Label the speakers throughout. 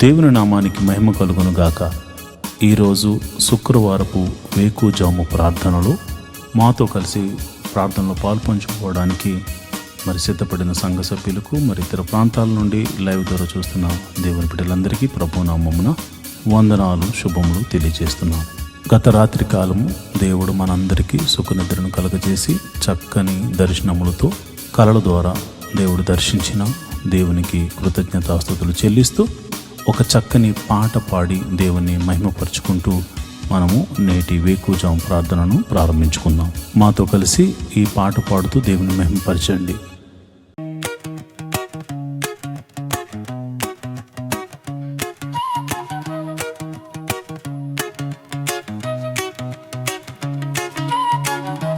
Speaker 1: దేవుని నామానికి మహిమ కలుగును గాక. ఈరోజు శుక్రవారపు వేకుజాము ప్రార్థనలో మాతో కలిసి ప్రార్థనలో పాల్పంచుకోవడానికి సిద్ధపడిన సంఘ సభ్యులకు ఇతర ప్రాంతాల నుండి లైవ్ ద్వారా చూస్తున్న దేవుని బిడ్డలందరికీ ప్రభు నామమున వందనాలు, శుభములు తెలియజేస్తున్నాను. గత రాత్రి కాలము దేవుడు మనందరికీ సుఖనిద్రను కలగజేసి చక్కని దర్శనములతో కలల ద్వారా దేవుడు దర్శించిన దేవునికి కృతజ్ఞతాస్తుతులు చెల్లిస్తూ ఒక చక్కని పాట పాడి దేవుని మహిమపరుచుకుంటూ మనము నేటి వేకుజాము ప్రార్థనను ప్రారంభించుకుందాం. మాతో కలిసి ఈ పాట పాడుతూ దేవుని మహిమపరచండి.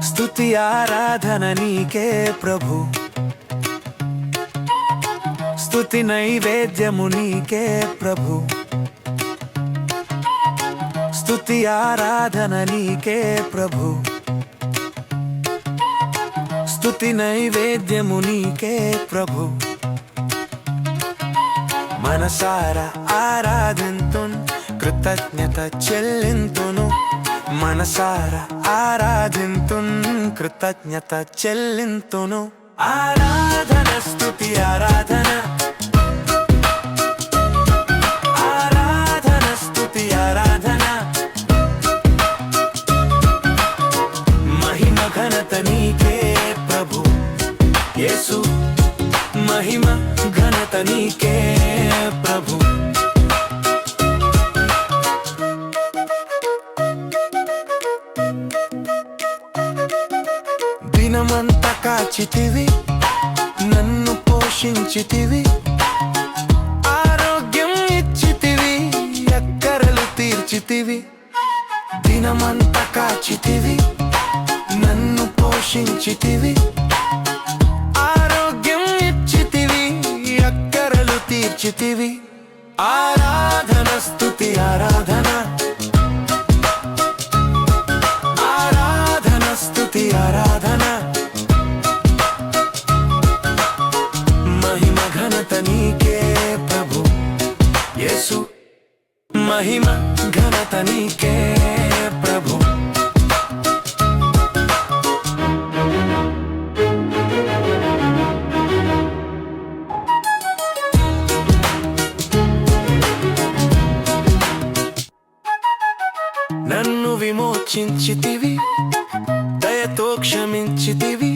Speaker 2: స్తుతి ఆరాధన నీకే ప్రభు, స్తుతి నైవేద్యము నీకే ప్రభు, స్తుతి ఆరాధన నీకే ప్రభు, స్తుతి నైవేద్యము నీకే ప్రభు. మనసారా ఆరాధింతున్, కృతజ్ఞత చెల్లింతును. మనసారా ఆరాధింతున్, కృతజ్ఞత చెల్లింతును. ఆరాధన స్తుతి ఆరాధన, ఆరాధన స్తుతి ఆరాధన. మహిమ ఘనత నీకే ప్రభు యేసు, మహిమ ఘనత నీకే ప్రభు. దినమంతా కాచితివి, నన్ను పోషించితివి, ఆరోగ్యం ఇచ్చితివి, అక్కరలు తీర్చితివి. దినమంతా కాచితివి, నన్ను పోషించితివి, ఆరోగ్యం ఇచ్చితివి, అక్కరలు తీర్చితివి. ఆరాధన స్తుతి ఆరాధన, ఆరాధన స్తుతి ఆరాధన. మహిమ ఘనత నీకే ప్రభు యేసు, మహిమ ఘనత నీకే ప్రభు. నన్ను విమోచించితివి, దయతో క్షమించితివి,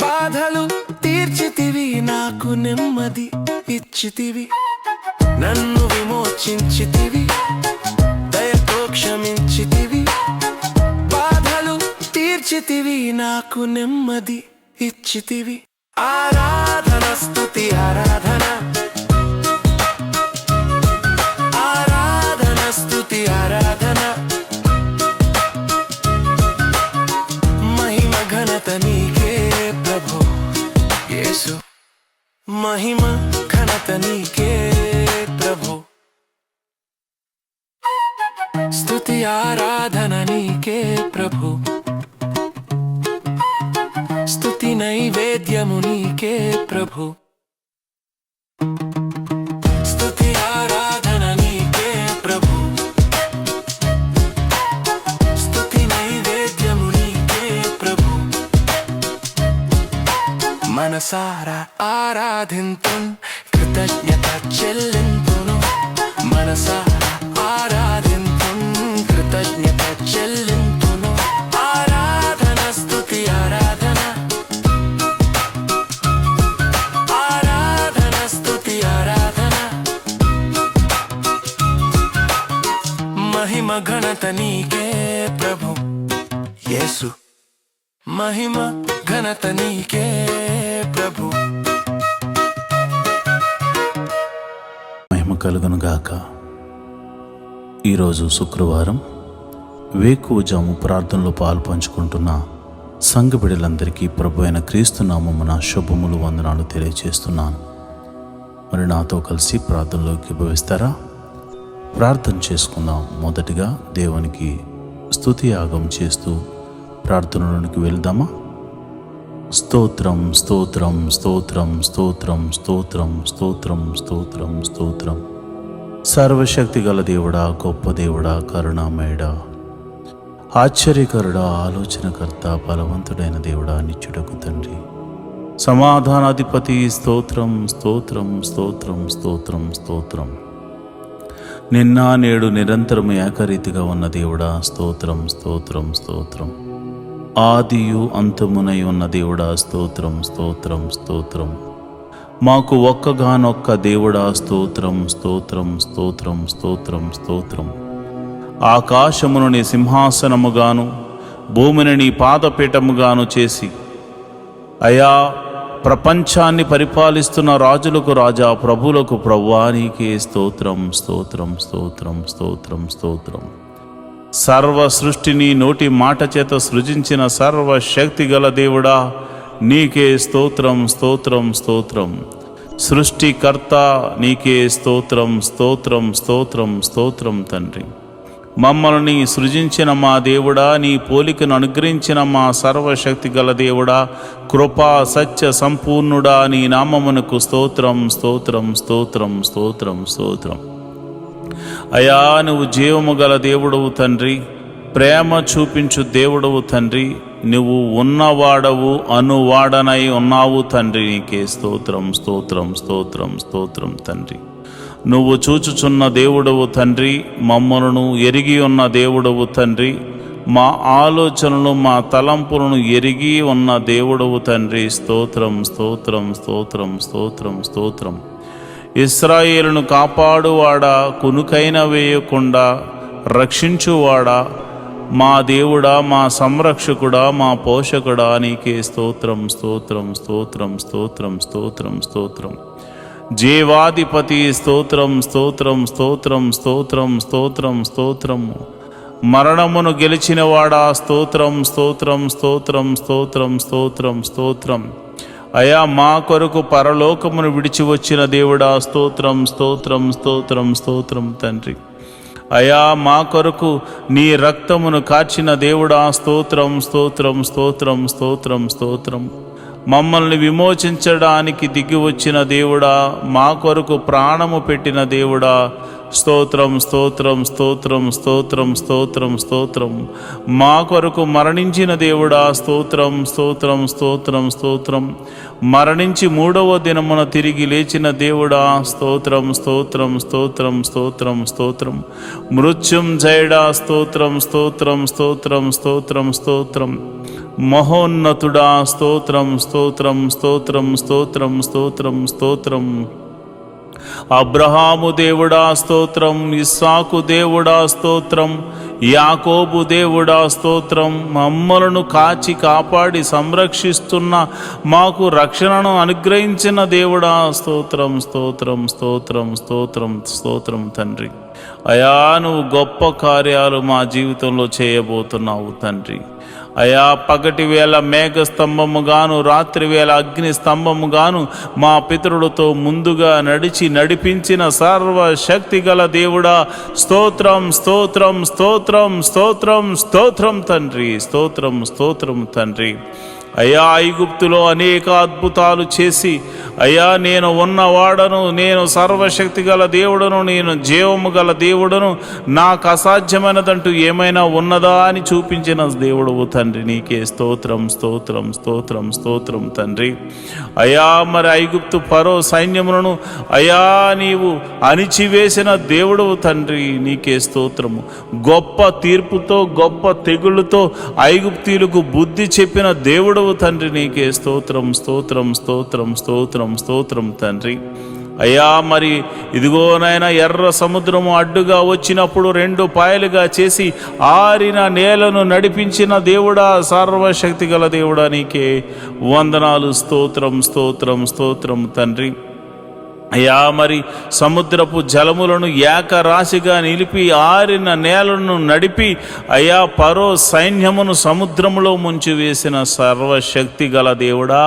Speaker 2: బాధలు తీర్చితివి, నాకు నెమ్మది ఇచ్చితివి. నన్ను విమోచించితివి, దయతో క్షమించితివి, బాధలు తీర్చితివి, నాకు నెమ్మది ఇచ్చితివి. ఆరాధన స్తుతి ఆరాధన, ఆరాధన స్తుతి ఆరాధన. మహిమ ఘనత నీకే ప్రభు యేసు, మహిమ ఘనత నీకే ప్రభు. స్తుతి ఆరాధన నీకే ప్రభు, స్తుతి నైవేద్యము నీకే ప్రభు, స్తుతి ఆరాధన నీకే ప్రభు, స్తుతి నైవేద్యము నీకే ప్రభు. మనసారా ఆరాధింతున్, కృతజ్ఞత చెల్లింతును. మనసారా ఆరాధింతున్, కృతజ్ఞత చెల్లింతును. ఆరాధన స్తుతి ఆరాధన, ఆరాధన స్తుతి ఆరాధన. మహిమ ఘనత నీకే ప్రభు యేసు, మహిమ ఘనత నీకే ప్రభు.
Speaker 1: మహిమ కలుగును గాక. ఈరోజు శుక్రవారం వేకువజాము ప్రార్థనలో పాల్పంచుకుంటున్న సంఘ బిడ్డలందరికీ ప్రభు అయిన క్రీస్తు నామమున శుభములు, వందనాలు తెలియజేస్తున్నాను. నాతో కలిసి ప్రార్థనలోకి భవిస్తారా? ప్రార్థన చేసుకుందాం. మొదటిగా దేవునికి స్తుతి యాగం చేస్తూ ప్రార్థనలోనికి వెళ్దామా? స్తోత్రం స్తోత్రం స్తోత్రం స్తోత్రం స్తోత్రం స్తోత్రం స్తోత్రం స్తోత్రం సర్వశక్తి గల దేవుడా, గొప్ప దేవుడా, కరుణామయుడా, ఆశ్చర్యకరుడా, ఆలోచనకర్త, బలవంతుడైన దేవుడా, నిత్యుడకు తండ్రి, సమాధానాధిపతి, స్తోత్రం స్తోత్రం స్తోత్రం స్తోత్రం స్తోత్రం. నిన్న నేడు నిరంతరం ఏకరీతిగా ఉన్న దేవుడా, స్తోత్రం స్తోత్రం స్తోత్రం. ఆదియు అంతమునై ఉన్న దేవుడా, స్తోత్రం స్తోత్రం స్తోత్రం. మాకు ఒక్కగానొక్క దేవుడా, స్తోత్రం స్తోత్రం స్తోత్రం స్తోత్రం స్తోత్రం. ఆకాశమును నీ సింహాసనముగాను భూమిని నీ పాదపీఠముగాను చేసి అయా ప్రపంచాన్ని పరిపాలిస్తున్న రాజులకు రాజా, ప్రభువులకు ప్రభువా, నీకే స్తోత్రం స్తోత్రం స్తోత్రం స్తోత్రం స్తోత్రం. సర్వ సృష్టిని నోటి మాట చేత సృజించిన సర్వశక్తి గల దేవుడా, నీకే స్తోత్రం స్తోత్రం స్తోత్రం. సృష్టికర్త నీకే స్తోత్రం స్తోత్రం స్తోత్రం స్తోత్రం తండ్రి. మమ్మల్ని సృజించిన మా దేవుడా, నీ పోలికను అనుగ్రహించిన మా సర్వశక్తి గల దేవుడా, కృపా సత్య సంపూర్ణుడా, నీ నామమునకు స్తోత్రం స్తోత్రం స్తోత్రం స్తోత్రం స్తోత్రం. అయా, నువ్వు జీవము గల దేవుడవు తండ్రి, ప్రేమ చూపించు దేవుడవు తండ్రి, నువ్వు ఉన్నవాడవు, అనువాడనై ఉన్నావు తండ్రి, నీకే స్తోత్రం స్తోత్రం స్తోత్రం స్తోత్రం తండ్రి. నువ్వు చూచుచున్న దేవుడవు తండ్రి, మమ్మలను ఎరిగి ఉన్న దేవుడవు తండ్రి, మా ఆలోచనలు మా తలంపులను ఎరిగి ఉన్న దేవుడవు తండ్రి, స్తోత్రం స్తోత్రం స్తోత్రం స్తోత్రం స్తోత్రం. ఇశ్రాయేలును కాపాడువాడా, కునుకైన వేయకుండా రక్షించువాడా, మా దేవుడా, మా సంరక్షకుడా, మా పోషకుడా, నీకే స్తోత్రం స్తోత్రం స్తోత్రం స్తోత్రం స్తోత్రం స్తోత్రం. జీవాధిపతి స్తోత్రం స్తోత్రం స్తోత్రం స్తోత్రం స్తోత్రం స్తోత్రం. మరణమును గెలిచినవాడా, స్తోత్రం స్తోత్రం స్తోత్రం స్తోత్రం స్తోత్రం స్తోత్రం. అయా, మా కొరకు పరలోకమును విడిచి వచ్చిన దేవుడా, స్తోత్రం స్తోత్రం స్తోత్రం స్తోత్రం తండ్రి. అయా, మా కొరకు నీ రక్తమును కార్చిన దేవుడా, స్తోత్రం స్తోత్రం స్తోత్రం స్తోత్రం స్తోత్రం. మమ్మల్ని విమోచించడానికి దిగి వచ్చిన దేవుడా, మా కొరకు ప్రాణము పెట్టిన దేవుడా, స్తోత్రం స్తోత్రం స్తోత్రం స్తోత్రం స్తోత్రం స్తోత్రం. మా కొరకు మరణించిన దేవుడా, స్తోత్రం స్తోత్రం స్తోత్రం స్తోత్రం. మరణించి మూడవ దినమున తిరిగి లేచిన దేవుడా, స్తోత్రం స్తోత్రం స్తోత్రం స్తోత్రం స్తోత్రం. మృత్యుంజయుడా, స్తోత్రం స్తోత్రం స్తోత్రం స్తోత్రం స్తోత్రం. మహోన్నతుడా, స్తోత్రం స్తోత్రం స్తోత్రం స్తోత్రం స్తోత్రం స్తోత్రం. అబ్రహాము దేవుడా, స్తోత్రం. ఇస్సాకు దేవుడా, స్తోత్రం. యాకోబు దేవుడా, స్తోత్రం. మమ్మలను కాచి కాపాడి సంరక్షిస్తున్న, మాకు రక్షణను అనుగ్రహించిన దేవుడా, స్తోత్రం స్తోత్రం స్తోత్రం స్తోత్రం స్తోత్రం తండ్రి. అయా, నువ్వు గొప్ప కార్యాలు మా జీవితంలో చేయబోతున్నావు తండ్రి. అయా, పగటి వేళ మేఘ స్తంభముగాను, రాత్రి వేళ అగ్ని స్తంభముగాను మా పితరులతో ముందుగా నడిపించిన సర్వశక్తి గల దేవుడా, స్తోత్రం స్తోత్రం స్తోత్రం స్తోత్రం స్తోత్రం తండ్రి, స్తోత్రం స్తోత్రం తండ్రి. అయ్యా, ఐగుప్తులో అనేక అద్భుతాలు చేసి, అయ్యా, నేను ఉన్నవాడను, నేను సర్వశక్తి గల దేవుడను, నేను జీవము గల దేవుడను, నాకు అసాధ్యమైనదంటూ ఏమైనా ఉన్నదా అని చూపించిన దేవుడవు తండ్రి, నీకే స్తోత్రం స్తోత్రం స్తోత్రం స్తోత్రం తండ్రి. అయ్యా, మరి ఐగుప్తు ఫరో సైన్యములను అయ్యా నీవు అణిచివేసిన దేవుడవు తండ్రి, నీకే స్తోత్రము. గొప్ప తీర్పుతో, గొప్ప తెగుళ్ళతో ఐగుప్తీయులకు బుద్ధి చెప్పిన దేవుడు తండ్రి, నీకే స్తోత్రం స్తోత్రం స్తోత్రం స్తోత్రం స్తోత్రం తండ్రి. అయ్యా, మరి ఇదిగోనైనా ఎర్ర సముద్రము అడ్డుగా వచ్చినప్పుడు రెండు పాయలుగా చేసి ఆరిన నేలను నడిపించిన దేవుడా, సర్వశక్తి గల దేవుడా, నీకే వందనాలు, స్తోత్రం స్తోత్రం స్తోత్రం తండ్రి. అయ్యా, మరి సముద్రపు జలములను ఏకరాశిగా నిలిపి ఆరిన నేలను నడిపి అయ్యా ఫరో సైన్యమును సముద్రములో ముంచి వేసిన సర్వశక్తి గల దేవుడా,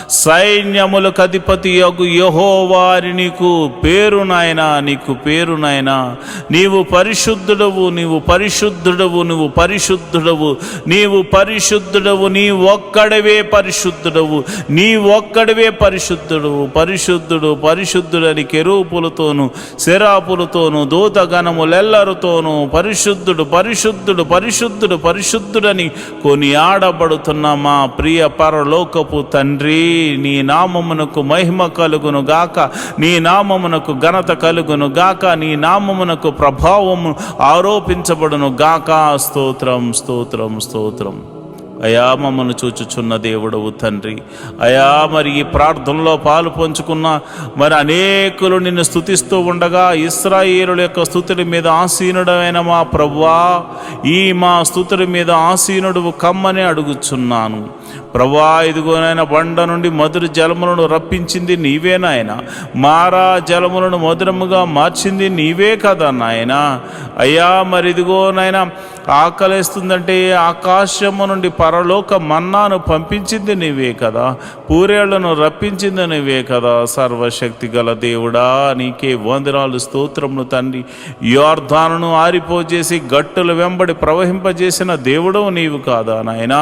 Speaker 1: సైన్యములకు అధిపతి యగు యెహోవాని నీకు పేరు నాయనా, నీకు పేరు నాయనా. నీవు పరిశుద్ధుడవు, నీవు పరిశుద్ధుడవు, నీవు పరిశుద్ధుడవు, నీవు పరిశుద్ధుడవు, నీ ఒక్కడవే పరిశుద్ధుడవు, నీ ఒక్కడవే పరిశుద్ధుడు, పరిశుద్ధుడు పరిశుద్ధుడు పరిశుద్ధుడని కెరూపులతోనూ శరాపులతోనూ దూతగణములెల్లరితోనూ పరిశుద్ధుడు పరిశుద్ధుడు పరిశుద్ధుడు పరిశుద్ధుడని కొనియాడబడుతున్న మా ప్రియ పరలోకపు తండ్రి, నీ నామమునకు మహిమ కలుగును గాక, నీ నామమునకు ఘనత కలుగును గాక, నీ నామమునకు ప్రభావము ఆరోపించబడును గాక. స్తోత్రం స్తోత్రం స్తోత్రం. అయా మమ్మల్ని చూచుచున్న దేవుడవు తండ్రి, అయా మరి ఈ ప్రార్థనలో పాలు పంచుకున్న మరి అనేకులు నిన్ను స్తుతిస్తూ ఉండగా ఇశ్రాయేలుల యొక్క స్తుతుల మీద ఆసీనుడమైన మా ప్రభువా, ఈ మా స్తుతుల మీద ఆసీనుడు కమ్మని అడుగుచున్నాను ప్రభువా. ఇదిగోనైనా బండ నుండి మధుర జలములను రప్పించింది నీవే నాయన, మారా జలములను మధురముగా మార్చింది నీవే కదా నాయన. అయ్యా మరి ఇదిగోనైనా ఆకలేస్తుందంటే ఆకాశము నుండి పరలోక మన్నాను పంపించింది నీవే కదా, పూరేళ్లను రప్పించింది నీవే కదా. సర్వశక్తి గల దేవుడా, నీకే వందనాలు స్తోత్రములు తండ్రి. యోర్దానును ఆరిపోజేసి గట్టుల వెంబడి ప్రవహింపజేసిన దేవుడు నీవు కాదా నాయన.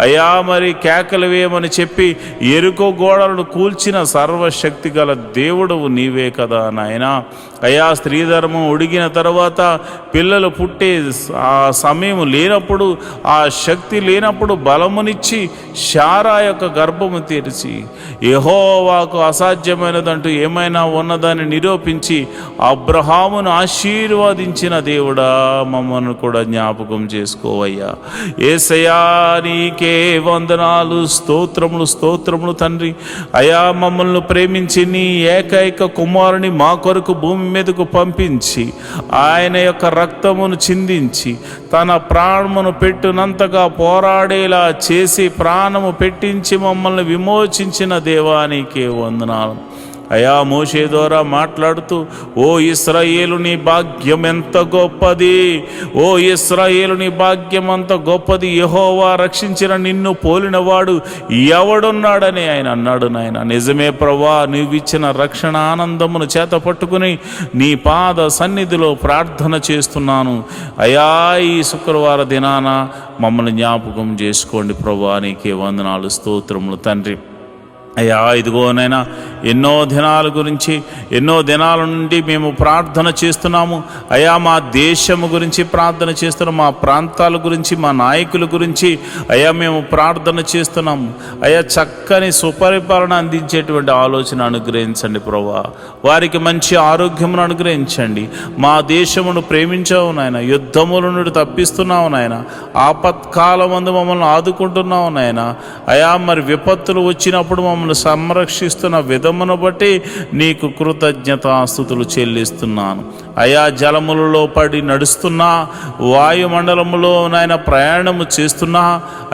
Speaker 1: అయ్యా మరి కేకలు వేయమని చెప్పి ఎరుకో గోడలను కూల్చిన సర్వశక్తి గల దేవుడవు నీవే కదా నాయన. అయా స్త్రీధర్మం ఉడిగిన తర్వాత పిల్లలు పుట్టే ఆ సమయం లేనప్పుడు, ఆ శక్తి లేనప్పుడు బలమునిచ్చి శారా యొక్క గర్భము తెరిచి యెహోవాకు అసాధ్యమైనదంటూ ఏమైనా ఉన్నదని నిరూపించి అబ్రహామును ఆశీర్వదించిన దేవుడా, మమ్మల్ని కూడా జ్ఞాపకం చేసుకోవయ్యా. యేసయ్యా నీకే వందనాలు స్తోత్రములు స్తోత్రములు తండ్రి. అయా మమ్మల్ని ప్రేమించి నీ ఏకైక కుమారుని మా కొరకు భూమి మీదకు పంపించి ఆయన యొక్క రక్తమును చిందించి తన ప్రాణమును పెట్టునంతగా పోరాడేలా చేసి ప్రాణము పెట్టించి మమ్మల్ని విమోచించిన దేవానికే వందనాలు. అయా మోషే ద్వారా మాట్లాడుతూ, ఓ ఇశ్రాయేలు నీ భాగ్యం ఎంత గొప్పది, ఓ ఇశ్రాయేలు నీ భాగ్యం అంత గొప్పది, యెహోవా రక్షించిన నిన్ను పోలినవాడు ఎవడున్నాడని ఆయన అన్నాడు నాయన. నిజమే ప్రభువా, నీవిచ్చిన రక్షణ ఆనందమును చేత పట్టుకుని నీ పాద సన్నిధిలో ప్రార్థన చేస్తున్నాను. అయా ఈ శుక్రవార దినాన మమ్మల్ని జ్ఞాపకం చేసుకోండి ప్రభువా, నీకే వందనాలు స్తోత్రములు తండ్రి. అయ్యా ఇదిగోనైనా ఎన్నో దినాల గురించి ఎన్నో దినాల నుండి మేము ప్రార్థన చేస్తున్నాము. అయ్యా మా దేశము గురించి ప్రార్థన చేస్తున్నాము, మా ప్రాంతాల గురించి, మా నాయకుల గురించి అయ్యా మేము ప్రార్థన చేస్తున్నాము. అయ్యా చక్కని సుపరిపాలన అందించేటువంటి ఆలోచన అనుగ్రహించండి ప్రభువా, వారికి మంచి ఆరోగ్యమును అనుగ్రహించండి. మా దేశమును ప్రేమించావు నాయన, యుద్ధముల నుండి తప్పిస్తున్నావు నాయన, ఆపత్కాలమందు మమ్మల్ని ఆదుకుంటున్నావు నాయన. అయ్యా మరి విపత్తులు వచ్చినప్పుడు మమ్మల్ని సంరక్షిస్తున్న విధమును బట్టి నీకు కృతజ్ఞతాస్తుతులు చెల్లిస్తున్నాను. అయా జలములలో పడి నడుస్తున్నా, వాయుమండలములో నాయన ప్రయాణము చేస్తున్నా,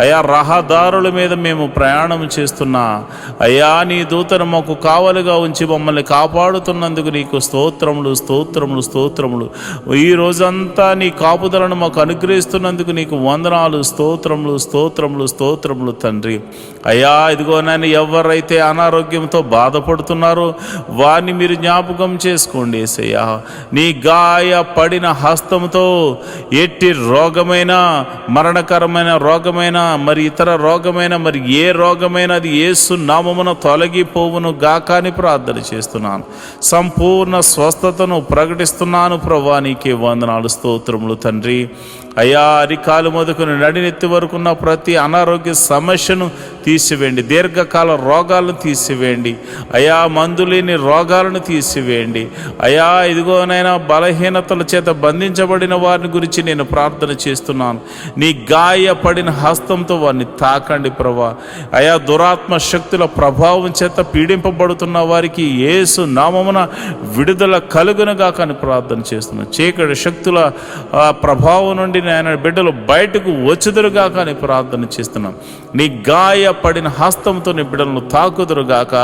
Speaker 1: అయా రహదారుల మీద మేము ప్రయాణం చేస్తున్నా, అయా నీ దూతను మాకు కావలిగా ఉంచి మమ్మల్ని కాపాడుతున్నందుకు నీకు స్తోత్రములు స్తోత్రములు స్తోత్రములు. ఈ రోజంతా నీ కాపుదలను మాకు అనుగ్రహిస్తున్నందుకు నీకు వందనాలు స్తోత్రములు స్తోత్రములు స్తోత్రములు తండ్రి. అయ్యా ఇదిగో నాయన ఎవరైతే అనారోగ్యంతో బాధపడుతున్నారో వారిని మీరు జ్ఞాపకం చేసుకోండి యేసయ్యా. నీ గాయపడిన హస్తంతో ఎట్టి రోగమైన, మరణకరమైన రోగమైన, మరి ఇతర రోగమైన, మరి ఏ రోగమైన అది యేసు నామమున తొలగిపోవును గాక అని ప్రార్థన చేస్తున్నాను. సంపూర్ణ స్వస్థతను ప్రకటిస్తున్నాను ప్రభువా, నీకే వందనాలు స్తోత్రములు తండ్రి. అయ్యా అరికాలు మొదలుకొని నడినెత్తి వరకున్న ప్రతి అనారోగ్య సమస్యను తీసివేయండి, దీర్ఘకాల రోగాలను తీసివేయండి, అయా మందులేని రోగాలను తీసివేయండి. అయా ఇదిగోనైనా బలహీనతల చేత బంధించబడిన వారిని గురించి నేను ప్రార్థన చేస్తున్నాను. నీ గాయపడిన హస్తంతో వారిని తాకండి ప్రభువా. అయా దురాత్మ శక్తుల ప్రభావం చేత పీడింపబడుతున్న వారికి యేసు నామమున విడుదల కలుగునుగా కానీ ప్రార్థన చేస్తున్నాను. చీకటి శక్తుల ప్రభావం నుండి ఆయన బిడ్డలు బయటకు వచ్చుదురుగా కానీ ప్రార్థన చేస్తున్నాం. నీ గాయపడిన హస్తంతో నీ బిడ్డలను తాకుదురుగాక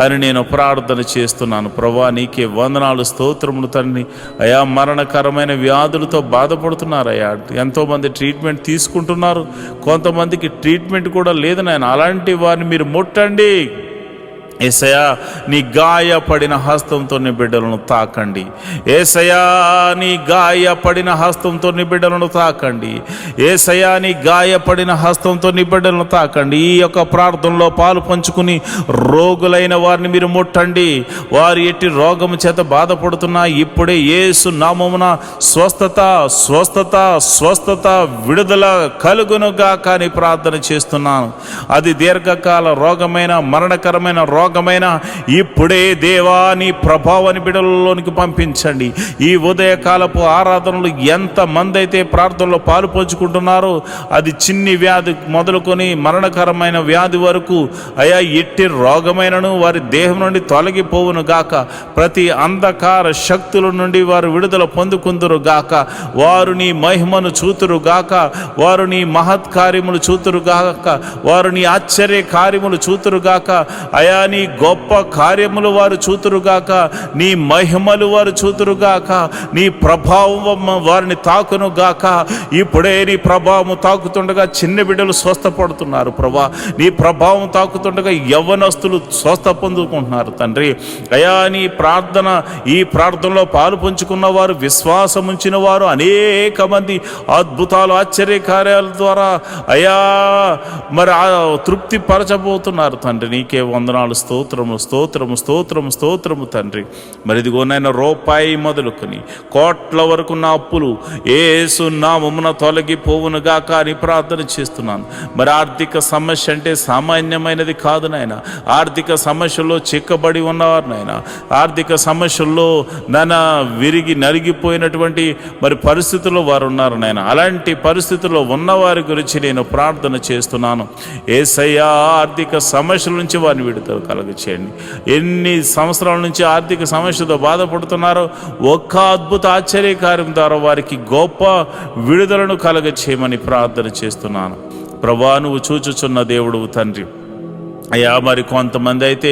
Speaker 1: అని నేను ప్రార్థన చేస్తున్నాను ప్రభువా. నీకే వందనాలు స్తోత్రములు తండ్రి. అయా మరణకరమైన వ్యాధులతో బాధపడుతున్నారు అయ్యా, ఎంతోమంది ట్రీట్మెంట్ తీసుకుంటున్నారు, కొంతమందికి ట్రీట్మెంట్ కూడా లేదు నాయన. అలాంటి వారిని మీరు ముట్టండి, యేసయ్యా నీ గాయపడిన హస్తంతో నీ బిడ్డలను తాకండి. యేసయ్యా నీ గాయపడిన హస్తంతో నీ బిడ్డలను తాకండి. యేసయ్యా నీ గాయపడిన హస్తంతో నీ బిడ్డలను తాకండి. ఈ యొక్క ప్రార్థనలో పాలు పంచుకుని రోగులైన వారిని మీరు ముట్టండి. వారు ఎట్టి రోగము చేత బాధపడుతున్నా ఇప్పుడే యేసు నామమున స్వస్థత స్వస్థత స్వస్థత విడుదల కలుగునుగా కానీ ప్రార్థన చేస్తున్నాను. అది దీర్ఘకాల రోగమైన మరణకరమైన రోగమైన ఇప్పుడే దేవా నీ ప్రభావాన్ని బిడ్డలలోనికి పంపించండి. ఈ ఉదయకాలపు ఆరాధనలు ఎంతమంది అయితే ప్రార్థనలో పాలు పంచుకుంటున్నారో అది చిన్ని వ్యాధి మొదలుకొని మరణకరమైన వ్యాధి వరకు అయా ఎట్టి రోగమైనను వారి దేహం నుండి తొలగిపోవును గాక. ప్రతి అంధకార శక్తుల నుండి వారు విడుదల పొందుకుందురు గాక. వారు నీ మహిమను చూతురు గాక. వారు నీ మహత్కార్యములు చూతురు గాక. వారు నీ ఆశ్చర్య కార్యములు చూతురు గాక. అయా నీ గొప్ప కార్యములు వారు చూతురుగాక. నీ మహిమలు వారు చూతురుగాక. నీ ప్రభావం వారిని తాకును గాక. ఇప్పుడే నీ ప్రభావం తాకుతుండగా చిన్న బిడ్డలు స్వస్థపడుతున్నారు ప్రభా. నీ ప్రభావం తాకుతుండగా యవ్వనస్తులు స్వస్థ పొందుకుంటున్నారు తండ్రి. అయా నీ ప్రార్థన ఈ ప్రార్థనలో పాలు పంచుకున్న వారు విశ్వాసం ఉంచిన వారు అనేక మంది అద్భుతాలు ఆశ్చర్య కార్యాల ద్వారా అయా మరి తృప్తి పరచబోతున్నారు తండ్రి. నీకే వందనాలు, స్తోత్రము స్తోత్రము స్తోత్రము స్తోత్రము తండ్రి. మరి ఇదిగోనైనా రూపాయి మొదలుకొని కోట్ల వరకు నా అప్పులు యేసు నామమున తొలగిపోవునుగాక అని ప్రార్థన చేస్తున్నాను. మరి ఆర్థిక సమస్య అంటే సామాన్యమైనది కాదు నాయన. ఆర్థిక సమస్యల్లో చిక్కబడి ఉన్నవారు నాయన. ఆర్థిక సమస్యల్లో విరిగి నలిగిపోయినటువంటి మరి పరిస్థితుల్లో వారు ఉన్నారు నాయన. అలాంటి పరిస్థితుల్లో ఉన్నవారి గురించి నేను ప్రార్థన చేస్తున్నాను. యేసయ్యా ఆర్థిక సమస్యల నుంచి వారిని విడుదల కలగచేయండి. ఎన్ని సంవత్సరాల నుంచి ఆర్థిక సమస్యతో బాధపడుతున్నారో ఒక్క అద్భుత ఆశ్చర్యకార్యం ద్వారా వారికి గొప్ప విడుదలను కలగచేయమని ప్రార్థన చేస్తున్నాను. ప్రభువా నువ్వు చూచుచున్న దేవుడు తండ్రి. అయ్యా మరి కొంతమంది అయితే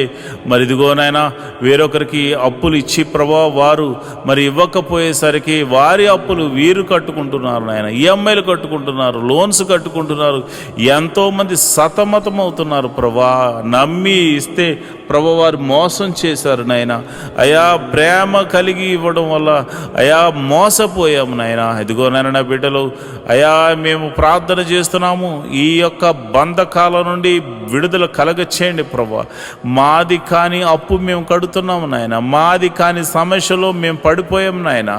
Speaker 1: మరి ఇదిగోనైనా వేరొకరికి అప్పులు ఇచ్చి ప్రభా వారు మరి ఇవ్వకపోయేసరికి వారి అప్పులు వీరు కట్టుకుంటున్నారు నాయన. ఈఎంఐలు కట్టుకుంటున్నారు, లోన్స్ కట్టుకుంటున్నారు. ఎంతోమంది సతమతం అవుతున్నారు ప్రభా. నమ్మి ఇస్తే ప్రభా వారు మోసం చేశారు నాయన. అయా ప్రేమ కలిగి ఇవ్వడం వల్ల అయా మోసపోయాము నాయన. ఇదిగోనైనా నా బిడ్డలు అయా మేము ప్రార్థన చేస్తున్నాము. ఈ యొక్క బంధకాల నుండి విడుదల కలగచేయండి ప్రభా. మాది కాని అప్పు మేము కడుతున్నాము నాయన. మాది కాని సమస్యలో మేము పడిపోయాము నాయన.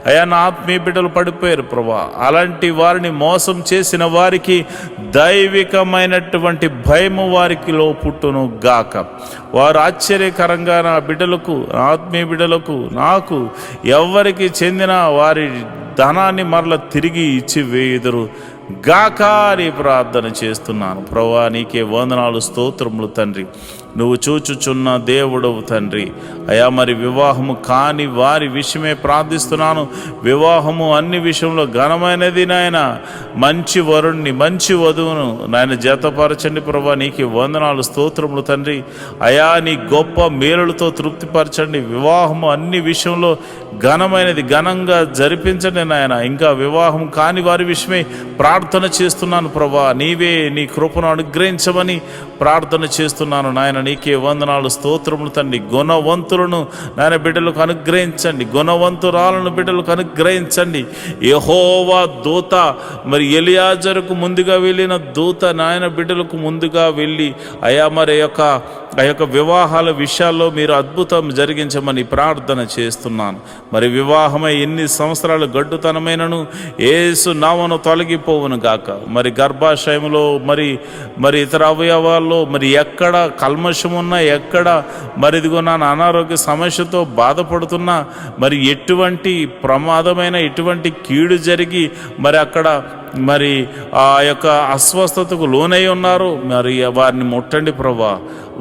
Speaker 1: అయా నా ఆత్మీయ బిడ్డలు పడిపోయారు ప్రభా. అలాంటి వారిని మోసం చేసిన వారికి దైవికమైనటువంటి భయము వారికిలో పుట్టును గాక. వారు ఆశ్చర్యకరంగా నా బిడ్డలకు, ఆత్మీయ బిడ్డలకు, నాకు ఎవరికి చెందిన వారి ధనాన్ని మరల తిరిగి ఇచ్చి వేయుదురు గాక అని ప్రార్థన చేస్తున్నాను. ప్రభువా నీకే వందనాలు, స్తోత్రములు తండ్రి. నువ్వు చూచుచున్న దేవుడవు తండ్రి. అయా మరి వివాహము కాని వారి విషయమే ప్రార్థిస్తున్నాను. వివాహము అన్ని విషయంలో ఘనమైనది నాయన. మంచి వరుణ్ణి, మంచి వధువును నాయన జతపరచండి ప్రభువా. నీకే వందనాలు, స్తోత్రములు తండ్రి. అయా నీ గొప్ప మేలులతో తృప్తిపరచండి. వివాహము అన్ని విషయంలో ఘనమైనది, ఘనంగా జరిపించండి నాయన. ఇంకా వివాహం కాని వారి విషయమే ప్రార్థన చేస్తున్నాను ప్రభా. నీవే నీ కృపను అనుగ్రహించమని ప్రార్థన చేస్తున్నాను నాయన. నీకే వందనాలు, స్తోత్రములు తండ్రి. గుణవంతులను నాయన బిడ్డలకు అనుగ్రహించండి. గుణవంతురాలను బిడ్డలకు అనుగ్రహించండి. యెహోవా దూత మరి ఎలియాజరుకు ముందుగా వెళ్ళిన దూత నాయన బిడ్డలకు ముందుగా వెళ్ళి అయా మరి ఆ యొక్క వివాహాల విషయాల్లో మీరు అద్భుతం జరిగించమని ప్రార్థన చేస్తున్నాను. మరి వివాహమై ఎన్ని సంవత్సరాలు గడ్డుతనమైనను యేసు నామమున తొలగిపోవును గాక. మరి గర్భాశయంలో మరి ఇతర అవయవాల్లో మరి ఎక్కడ కల్మషం ఉన్నా, ఎక్కడ మరి ఇదిగో నా అనారోగ్య సమస్యతో బాధపడుతున్నా, మరి ఎటువంటి ప్రమాదమైన ఎటువంటి కీడు జరిగి మరి అక్కడ మరి ఆ యొక్క అస్వస్థతకు లోనై ఉన్నారు, మరి వారిని ముట్టండి ప్రభా.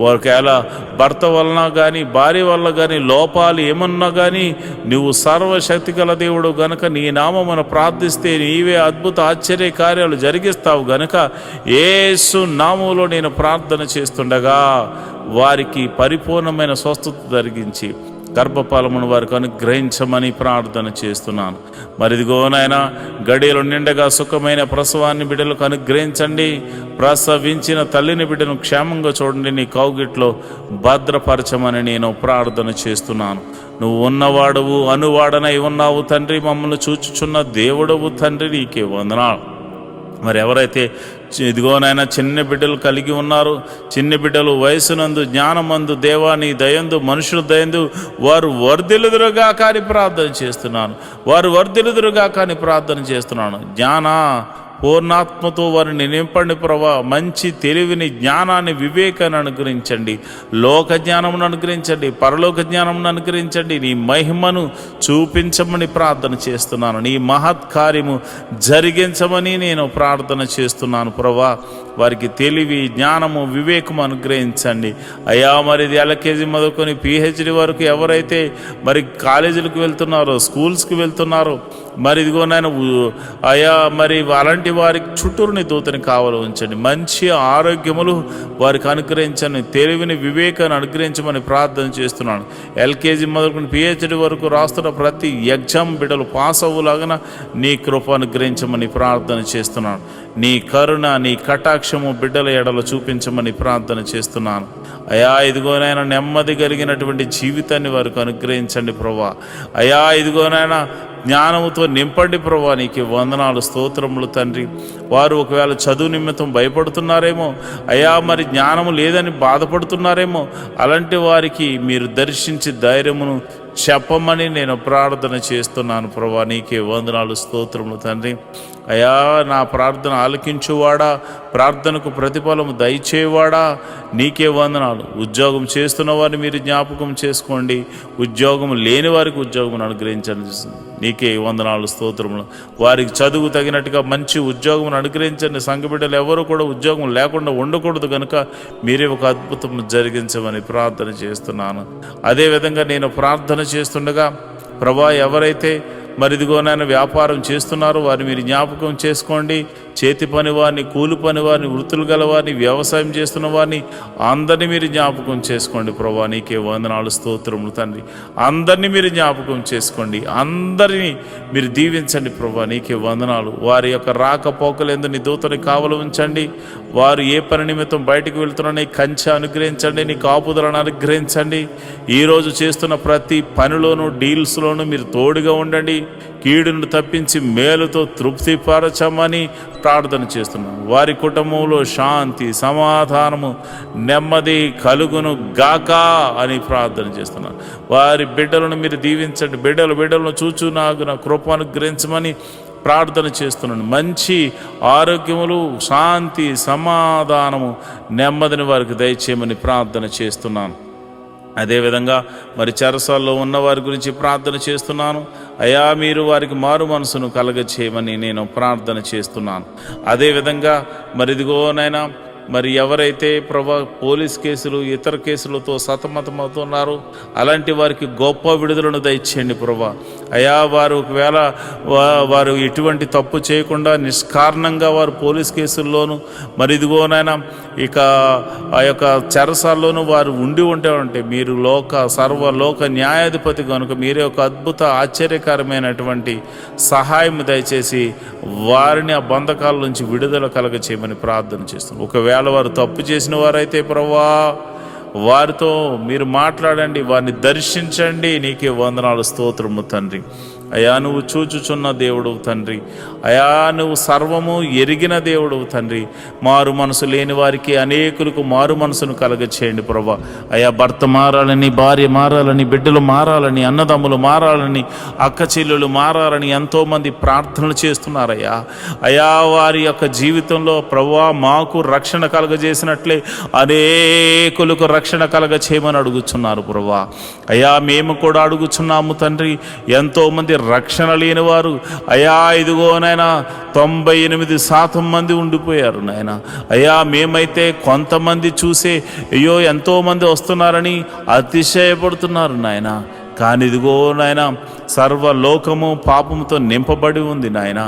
Speaker 1: ఒకవేళ భర్త వలన కానీ భార్య వల్ల కానీ లోపాలు ఏమన్నా కానీ నువ్వు సర్వశక్తి గల దేవుడు గనుక నీ నామమున ప్రార్థిస్తే నీవే అద్భుత ఆశ్చర్య కార్యాలు జరిగిస్తావు గనుక యేసు నామములో నేను ప్రార్థన చేస్తుండగా వారికి పరిపూర్ణమైన స్వస్థత జరిగించి గర్భఫలమును వారికి అనుగ్రహించమని ప్రార్థన చేస్తున్నాను. మరిదిగో నాయన, గడియలు నిండగా సుఖమైన ప్రసవాన్ని బిడ్డలకు అనుగ్రహించండి. ప్రసవించిన తల్లిని బిడ్డను క్షేమంగా చూడండి, నీ కౌగిట్లో భద్రపరచమని నేను ప్రార్థన చేస్తున్నాను. నువ్వు ఉన్నవాడవు, అనువాడనై ఉన్నావు తండ్రి, మమ్మల్ని చూచుచున్న దేవుడవు తండ్రి, నీకే వందనాలు. మరి ఎవరైతే ఇదిగోనైనా చిన్న బిడ్డలు కలిగి ఉన్నారో, చిన్న బిడ్డలు వయసునందు, జ్ఞానమందు, దేవాని దయందు, మనుషుల దయందు వారు వర్ధిల్లుదురుగా కానీ ప్రార్థన చేస్తున్నాను. వారు వర్ధిల్లుదురుగా కానీ ప్రార్థన చేస్తున్నాను. జ్ఞాన పూర్ణాత్మతో వారిని నింపండి ప్రభా. మంచి తెలివిని, జ్ఞానాన్ని, వివేకాన్ని అనుగ్రహించండి. లోక జ్ఞానమును అనుగ్రహించండి, పరలోక జ్ఞానమును అనుగ్రహించండి. నీ మహిమను చూపించమని ప్రార్థన చేస్తున్నాను. నీ మహత్కార్యము జరిగించమని నేను ప్రార్థన చేస్తున్నాను ప్రభా. వారికి తెలివి, జ్ఞానము, వివేకము అనుగ్రహించండి అయ్యా. మరి ఇది ఎల్కేజీ మొదలుకొని పిహెచ్డి వరకు ఎవరైతే మరి కాలేజీలకు వెళ్తున్నారో, స్కూల్స్కి వెళ్తున్నారో, మరి ఇదిగోనైనా అయ్యా, మరి అలాంటి వారికి చుట్టూరుని దూతని కావాలి ఉంచండి. మంచి ఆరోగ్యములు వారికి అనుగ్రహించండి. తెలివిని, వివేకాన్ని అనుగ్రహించమని ప్రార్థన చేస్తున్నాను. ఎల్కేజీ మొదలుకొని పిహెచ్డి వరకు రాస్తున్న ప్రతి ఎగ్జామ్ బిడ్డలు పాస్ అవ్వలాగా నీ కృప అనుగ్రహించమని ప్రార్థన చేస్తున్నాను. నీ కరుణ, నీ కటాక్షము బిడ్డల ఎడలో చూపించమని ప్రార్థన చేస్తున్నాను అయ్యా. ఇదిగోనైనా నెమ్మది కలిగినటువంటి జీవితాన్ని వారికి అనుగ్రహించండి ప్రభా. అయ్యా ఇదిగోనైనా జ్ఞానముతో నింపండి ప్రభా. నీకు వందనాలు, స్తోత్రములు తండ్రి. వారు ఒకవేళ చదువు నిమిత్తం భయపడుతున్నారేమో అయ్యా, మరి జ్ఞానము లేదని బాధపడుతున్నారేమో, అలాంటి వారికి మీరు దర్శించి ధైర్యమును చెప్పమని నేను ప్రార్థన చేస్తున్నాను ప్రభా. నీకే వందనాలు, స్తోత్రములు తండ్రి. అయ్యా, నా ప్రార్థన ఆలకించువాడా, ప్రార్థనకు ప్రతిఫలము దయచేవాడా, నీకే వందనాలు. ఉద్యోగం చేస్తున్న వారిని మీరు జ్ఞాపకం చేసుకోండి. ఉద్యోగం లేని వారికి ఉద్యోగం అనుగ్రహించండి. నీకే వందనాలు, స్తోత్రములు. వారికి చదువు తగినట్టుగా మంచి ఉద్యోగం అనుగ్రహించండి. సంఘ బిడ్డలు ఎవరు కూడా ఉద్యోగం లేకుండా ఉండకూడదు కనుక మీరే ఒక అద్భుతం జరిగించమని ప్రార్థన చేస్తున్నాను. అదేవిధంగా నేను ప్రార్థన చేస్తుండగా ప్రభా, ఎవరైతే మరి ఇదిగోనైనా వ్యాపారం చేస్తున్నారో వారిని మీరు జ్ఞాపకం చేసుకోండి. చేతి పని వారిని, కూలి పని వారిని, వృత్తులు గల వారిని, వ్యవసాయం చేస్తున్న వారిని అందరినీ మీరు జ్ఞాపకం చేసుకోండి ప్రభా. నీకే వందనాలు, స్తోత్రములు తండ్రి. అందరినీ మీరు జ్ఞాపకం చేసుకోండి, అందరినీ మీరు దీవించండి ప్రభా. నీకే వందనాలు. వారి యొక్క రాకపోకలందు నీ దూతని కావలి ఉంచండి. వారు ఏ పని నిమిత్తం బయటకు వెళ్తున్నారో కంచె అనుగ్రహించండి, నీ కాపుదలను అనుగ్రహించండి. ఈరోజు చేస్తున్న ప్రతి పనిలోనూ, డీల్స్లోనూ మీరు తోడుగా ఉండండి. కీడును తప్పించి మేలుతో తృప్తిపరచమని ప్రార్థన చేస్తున్నాను. వారి కుటుంబంలో శాంతి, సమాధానము, నెమ్మది కలుగును గాక అని ప్రార్థన చేస్తున్నాను. వారి బిడ్డలను మీరు దీవించండి. బిడ్డలను చూచు నాకు నా కృప అనుగ్రహించమని ప్రార్థన చేస్తున్నాను. మంచి ఆరోగ్యములు, శాంతి, సమాధానము, నెమ్మదిని వారికి దయచేయమని ప్రార్థన చేస్తున్నాను. అదేవిధంగా మరి చెరసాల్లో ఉన్న వారి గురించి ప్రార్థన చేస్తున్నాను అయ్యా. మీరు వారికి మారు మనసును కలగచేయమని నేను ప్రార్థన చేస్తున్నాను. అదేవిధంగా మరి ఇదిగోనైనా మరి ఎవరైతే ప్రభా పోలీస్ కేసులు, ఇతర కేసులతో సతమతమవుతున్నారో అలాంటి వారికి గొప్ప విడుదలను దయచేయండి ప్రభా. అయ్యా, వారు ఒకవేళ వారు ఎటువంటి తప్పు చేయకుండా నిష్కారణంగా వారు పోలీస్ కేసుల్లోనూ మరి ఇదిగోనైనా ఇక ఆ యొక్క చెరసాల్లోనూ వారు ఉంటే మీరు సర్వలోక న్యాయాధిపతి కనుక మీరే ఒక అద్భుత ఆశ్చర్యకరమైనటువంటి సహాయం దయచేసి వారిని ఆ బంధకాల నుంచి విడుదల కలగ చేయమని ప్రార్థన చేస్తున్నాం. ఒకవేళ వారు తప్పు చేసిన వారైతే ప్రభువా వారితో మీరు మాట్లాడండి, వారిని దర్శించండి. నీకే వందనాలు, స్తోత్రము తండ్రి. అయా, నువ్వు చూచుచున్న దేవుడు తండ్రి. అయా, నువ్వు సర్వము ఎరిగిన దేవుడు తండ్రి. మారు మనసు లేని వారికి అనేకులకు మారు మనసును కలగచేయండి ప్రభా. అయా, భర్త మారాలని, భార్య మారాలని, బిడ్డలు మారాలని, అన్నదమ్ములు మారాలని, అక్క చెల్లెలు మారాలని ఎంతోమంది ప్రార్థనలు చేస్తున్నారయ్యా. అయా, వారి యొక్క జీవితంలో ప్రభువా మాకు రక్షణ కలగజేసినట్లే అనేకులకు రక్షణ కలగచేయమని అడుగుచున్నారు ప్రభువా. అయా, మేము కూడా అడుగుచున్నాము తండ్రి. ఎంతోమంది రక్షణ లేని వారు అయా ఇదిగోనైనా 98% మంది ఉండిపోయారు నాయన. అయ్యా, మేమైతే కొంతమంది చూసే అయ్యో ఎంతోమంది వస్తున్నారని అతిశయపడుతున్నారు నాయన. కానీ ఇదిగో నాయన సర్వలోకము పాపముతో నింపబడి ఉంది నాయన.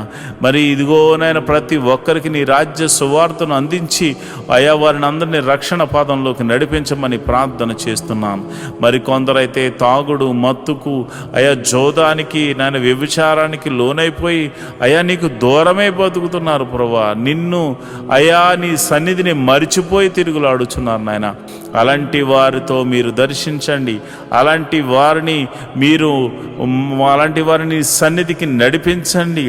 Speaker 1: మరి ఇదిగో నాయన ప్రతి ఒక్కరికి నీ రాజ్య సువార్తను అందించి అయా వారిని అందరినీ రక్షణ పాదంలోకి నడిపించమని ప్రార్థన చేస్తున్నాను. మరి కొందరైతే తాగుడు మత్తుకు అయా జోదానికి నాయన వ్యభిచారానికి లోనైపోయి అయా నీకు దూరమే బతుకుతున్నారు ప్రభువా. నిన్ను అయా నీ సన్నిధిని మరిచిపోయి తిరుగులాడుచున్నారు నాయన. అలాంటి వారితో మీరు దర్శించండి, అలాంటి వారిని సన్నిధికి నడిపించండి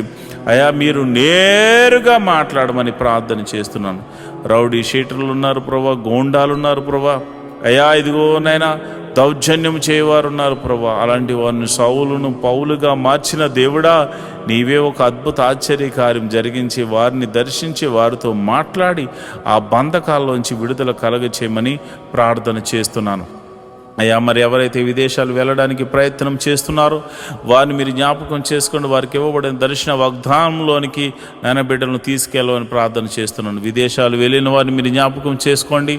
Speaker 1: అయా. మీరు నేరుగా మాట్లాడమని ప్రార్థన చేస్తున్నాను. రౌడీ షీటర్లు ఉన్నారు ప్రభా, గోండాలు ఉన్నారు ప్రభా అయా. ఇదిగో నైనా దౌర్జన్యం చేయవారు ఉన్నారు ప్రభా. అలాంటి వారిని సౌలును పౌలుగా మార్చిన దేవుడా, నీవే ఒక అద్భుత ఆశ్చర్యకార్యం జరిగించి వారిని దర్శించి వారితో మాట్లాడి ఆ బంధకాల్లోంచి విడుదల కలగచేయమని ప్రార్థన చేస్తున్నాను అయ్యా. మరి ఎవరైతే విదేశాలు వెళ్ళడానికి ప్రయత్నం చేస్తున్నారో వారిని మీరు జ్ఞాపకం చేసుకోండి. వారికి ఇవ్వబడిన దర్శన వాగ్దానంలోనికి నాయన బిడ్డలను తీసుకెళ్ళమని ప్రార్థన చేస్తున్నాను. విదేశాలు వెళ్ళిన వారిని మీరు జ్ఞాపకం చేసుకోండి.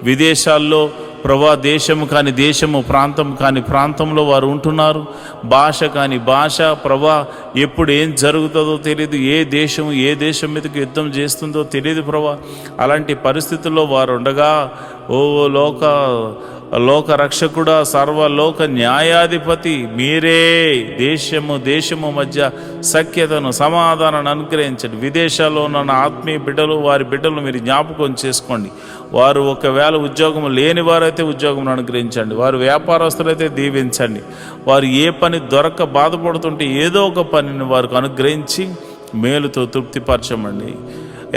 Speaker 1: విదేశాల్లో ప్రభా దేశము కాని దేశము, ప్రాంతం కాని ప్రాంతంలో వారు ఉంటున్నారు. భాష కాని భాష ప్రభా, ఎప్పుడు ఏం జరుగుతుందో తెలియదు. ఏ దేశం మీదకి యుద్ధం చేస్తుందో తెలియదు ప్రభా. అలాంటి పరిస్థితుల్లో వారు ఉండగా ఓ లోక రక్షకుడా, సర్వలోక న్యాయాధిపతి మీరే దేశము మధ్య సఖ్యతను సమాధానాన్ని అనుగ్రహించండి. విదేశాల్లో ఉన్న ఆత్మీయ బిడ్డలు, వారి బిడ్డలు మీరు జ్ఞాపకం చేసుకోండి. వారు ఒకవేళ ఉద్యోగం లేని వారైతే ఉద్యోగం అనుగ్రహించండి. వారు వ్యాపారస్తులైతే దీవించండి. వారు ఏ పని దొరక్క బాధపడుతుంటే ఏదో ఒక పనిని వారికి అనుగ్రహించి మేలుతో తృప్తిపరచమండి.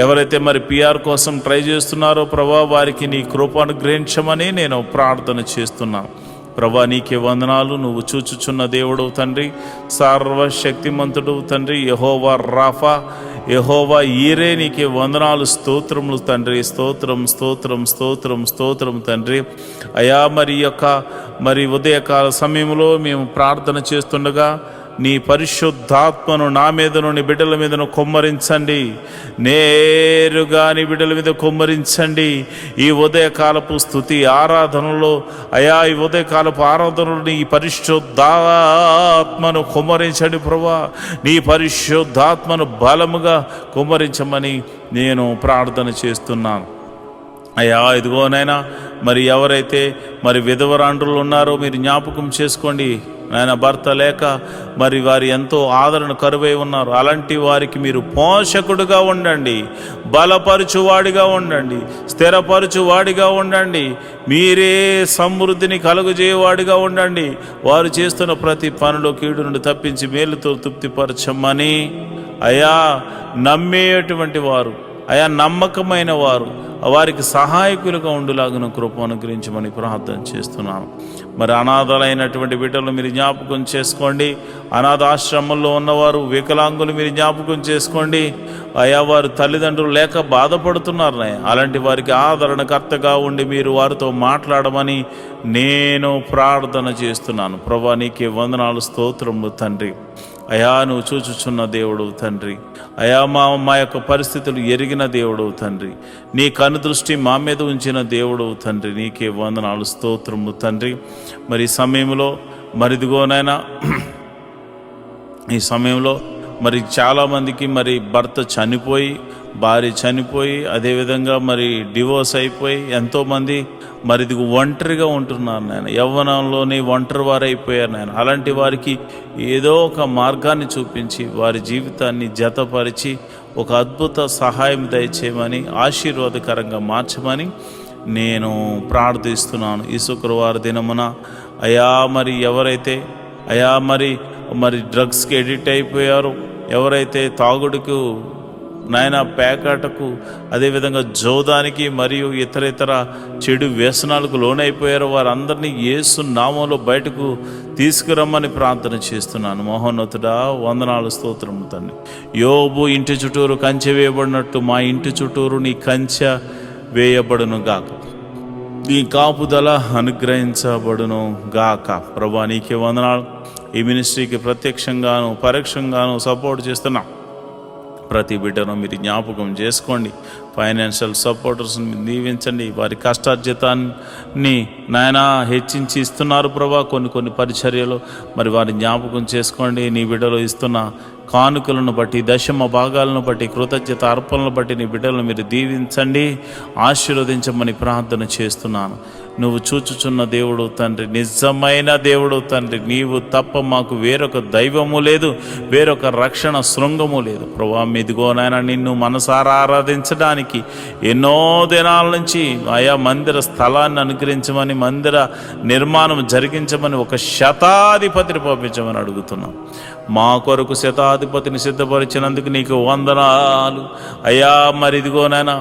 Speaker 1: ఎవరైతే మరి పిఆర్ కోసం ట్రై చేస్తున్నారో ప్రభా, వారికి నీ కృప అనుగ్రహించమని నేను ప్రార్థన చేస్తున్నాను. ప్రభా నీకే వందనాలు. నువ్వు చూచుచున్న దేవుడు తండ్రి, సర్వశక్తిమంతుడు తండ్రి, యెహోవా రాఫా, యెహోవా ఈరే, నీకే వందనాలు, స్తోత్రములు తండ్రి. స్తోత్రం తండ్రి అయా. మరి ఉదయకాల సమయంలో మేము ప్రార్థన చేస్తుండగా నీ పరిశుద్ధాత్మను నా మీదను నీ బిడ్డల మీదను కుమ్మరించండి. నేరుగా నీ బిడ్డల మీద కుమ్మరించండి. ఈ ఉదయకాలపు స్తుతి ఆరాధనలో అయా, ఈ ఉదయకాలపు ఆరాధనలో నీ పరిశుద్ధాత్మను కుమ్మరించండి ప్రభా. నీ పరిశుద్ధాత్మను బలముగా కుమ్మరించమని నేను ప్రార్థన చేస్తున్నాను అయ్యా. ఇదిగోనైనా మరి ఎవరైతే మరి విధవరాండ్రులు ఉన్నారో మీరు జ్ఞాపకం చేసుకోండి నాయన. భర్త లేక మరి వారు ఎంతో ఆదరణ కరువై ఉన్నారు. అలాంటి వారికి మీరు పోషకుడుగా ఉండండి, బలపరచువాడిగా ఉండండి, స్థిరపరచువాడిగా ఉండండి. మీరే సమృద్ధిని కలుగజేయవాడిగా ఉండండి. వారు చేస్తున్న ప్రతి పనిలో కీడు నుండి తప్పించి మేలుతో తృప్తిపరచమని అయా. నమ్మేటువంటి వారు అయా, నమ్మకమైన వారు, వారికి సహాయకులుగా ఉండులాగిన కృప అనుగ్రహించమని ప్రార్థన చేస్తున్నాను. మరి అనాథలైనటువంటి బిడ్డలు మీరు జ్ఞాపకం చేసుకోండి. అనాథాశ్రమంలో ఉన్నవారు, వికలాంగులు మీరు జ్ఞాపకం చేసుకోండి అయా. వారు తల్లిదండ్రులు లేక బాధపడుతున్నారు. అలాంటి వారికి ఆదరణకర్తగా ఉండి మీరు వారితో మాట్లాడమని నేను ప్రార్థన చేస్తున్నాను. ప్రభా నీకే వందనాలు, స్తోత్రములు తండ్రి అయా. నువ్వు చూచుచున్న దేవుడు తండ్రి అయా. మా యొక్క పరిస్థితులు ఎరిగిన దేవుడు తండ్రి. నీ కనుదృష్టి మా మీద ఉంచిన దేవుడు తండ్రి. నీకే వందనాలు, స్తోత్రము తండ్రి. మరి ఈ సమయంలో మరిదిగోనైనా ఈ సమయంలో మరి చాలామందికి మరి భర్త చనిపోయి, భార్య చనిపోయి, అదేవిధంగా మరి డివోర్స్ అయిపోయి ఎంతోమంది మరి ఇది ఒంటరిగా ఉంటున్నారు నాయన. యవ్వనంలోనే ఒంటరి వారు అయిపోయారు నాయన. అలాంటి వారికి ఏదో ఒక మార్గాన్ని చూపించి వారి జీవితాన్ని జతపరిచి ఒక అద్భుత సహాయం దయచేయమని, ఆశీర్వాదకరంగా మార్చమని నేను ప్రార్థిస్తున్నాను. ఈ శుక్రవారం దినమున అయా మరి ఎవరైతే అయా మరి డ్రగ్స్కి ఎడిక్ట్ అయిపోయారో, ఎవరైతే తాగుడుకు నాయన, పేకాటకు, అదేవిధంగా జోదానికి మరియు ఇతర చెడు వ్యసనాలకు లోనైపోయారో వారందరినీ యేసు నామంలో బయటకు తీసుకురమ్మని ప్రార్థన చేస్తున్నాను. మహోన్నతుడా వందనాలు, స్తోత్రము తండ్రి. యోబు ఇంటి చుట్టూరు కంచె వేయబడినట్టు మా ఇంటి చుట్టూరు నీ కంచె వేయబడును గాక, నీ కాపుదల అనుగ్రహించబడును గాక. ప్రభా నీకే వందనాలు. ఈ మినిస్ట్రీకి ప్రత్యక్షంగాను పరోక్షంగాను సపోర్ట్ చేస్తున్నా ప్రతి బిడ్డను మీరు జ్ఞాపకం చేసుకోండి. ఫైనాన్షియల్ సపోర్టర్స్ని మీరు దీవించండి. వారి కష్టార్జితాన్ని నాయన హెచ్చించి ఇస్తున్నారు ప్రభా కొన్ని పరిచర్యలు, మరి వారి జ్ఞాపకం చేసుకోండి. నీ బిడ్డలు ఇస్తున్న కానుకలను బట్టి, దశమ భాగాలను బట్టి, కృతజ్ఞత అర్పణలను బట్టి నీ బిడ్డలను మీరు దీవించండి, ఆశీర్వదించమని ప్రార్థన చేస్తున్నాను. నువ్వు చూచుచున్న దేవుడు తండ్రి, నిజమైన దేవుడు తండ్రి. నీవు తప్ప మాకు వేరొక దైవము లేదు, వేరొక రక్షణ శృంగము లేదు ప్రభా. ఇదిగోనైనా నిన్ను మనసారా ఆరాధించడానికి ఎన్నో దినాల నుంచి ఆయా మందిర స్థలాన్ని అనుగ్రహించమని, మందిర నిర్మాణం జరిగించమని ఒక శతాధిపతిని పంపించమని అడుగుతున్నాం. మా కొరకు శతాధిపతిని సిద్ధపరిచినందుకు నీకు వందనాలు అయ్యా. మరి ఇదిగోనైనా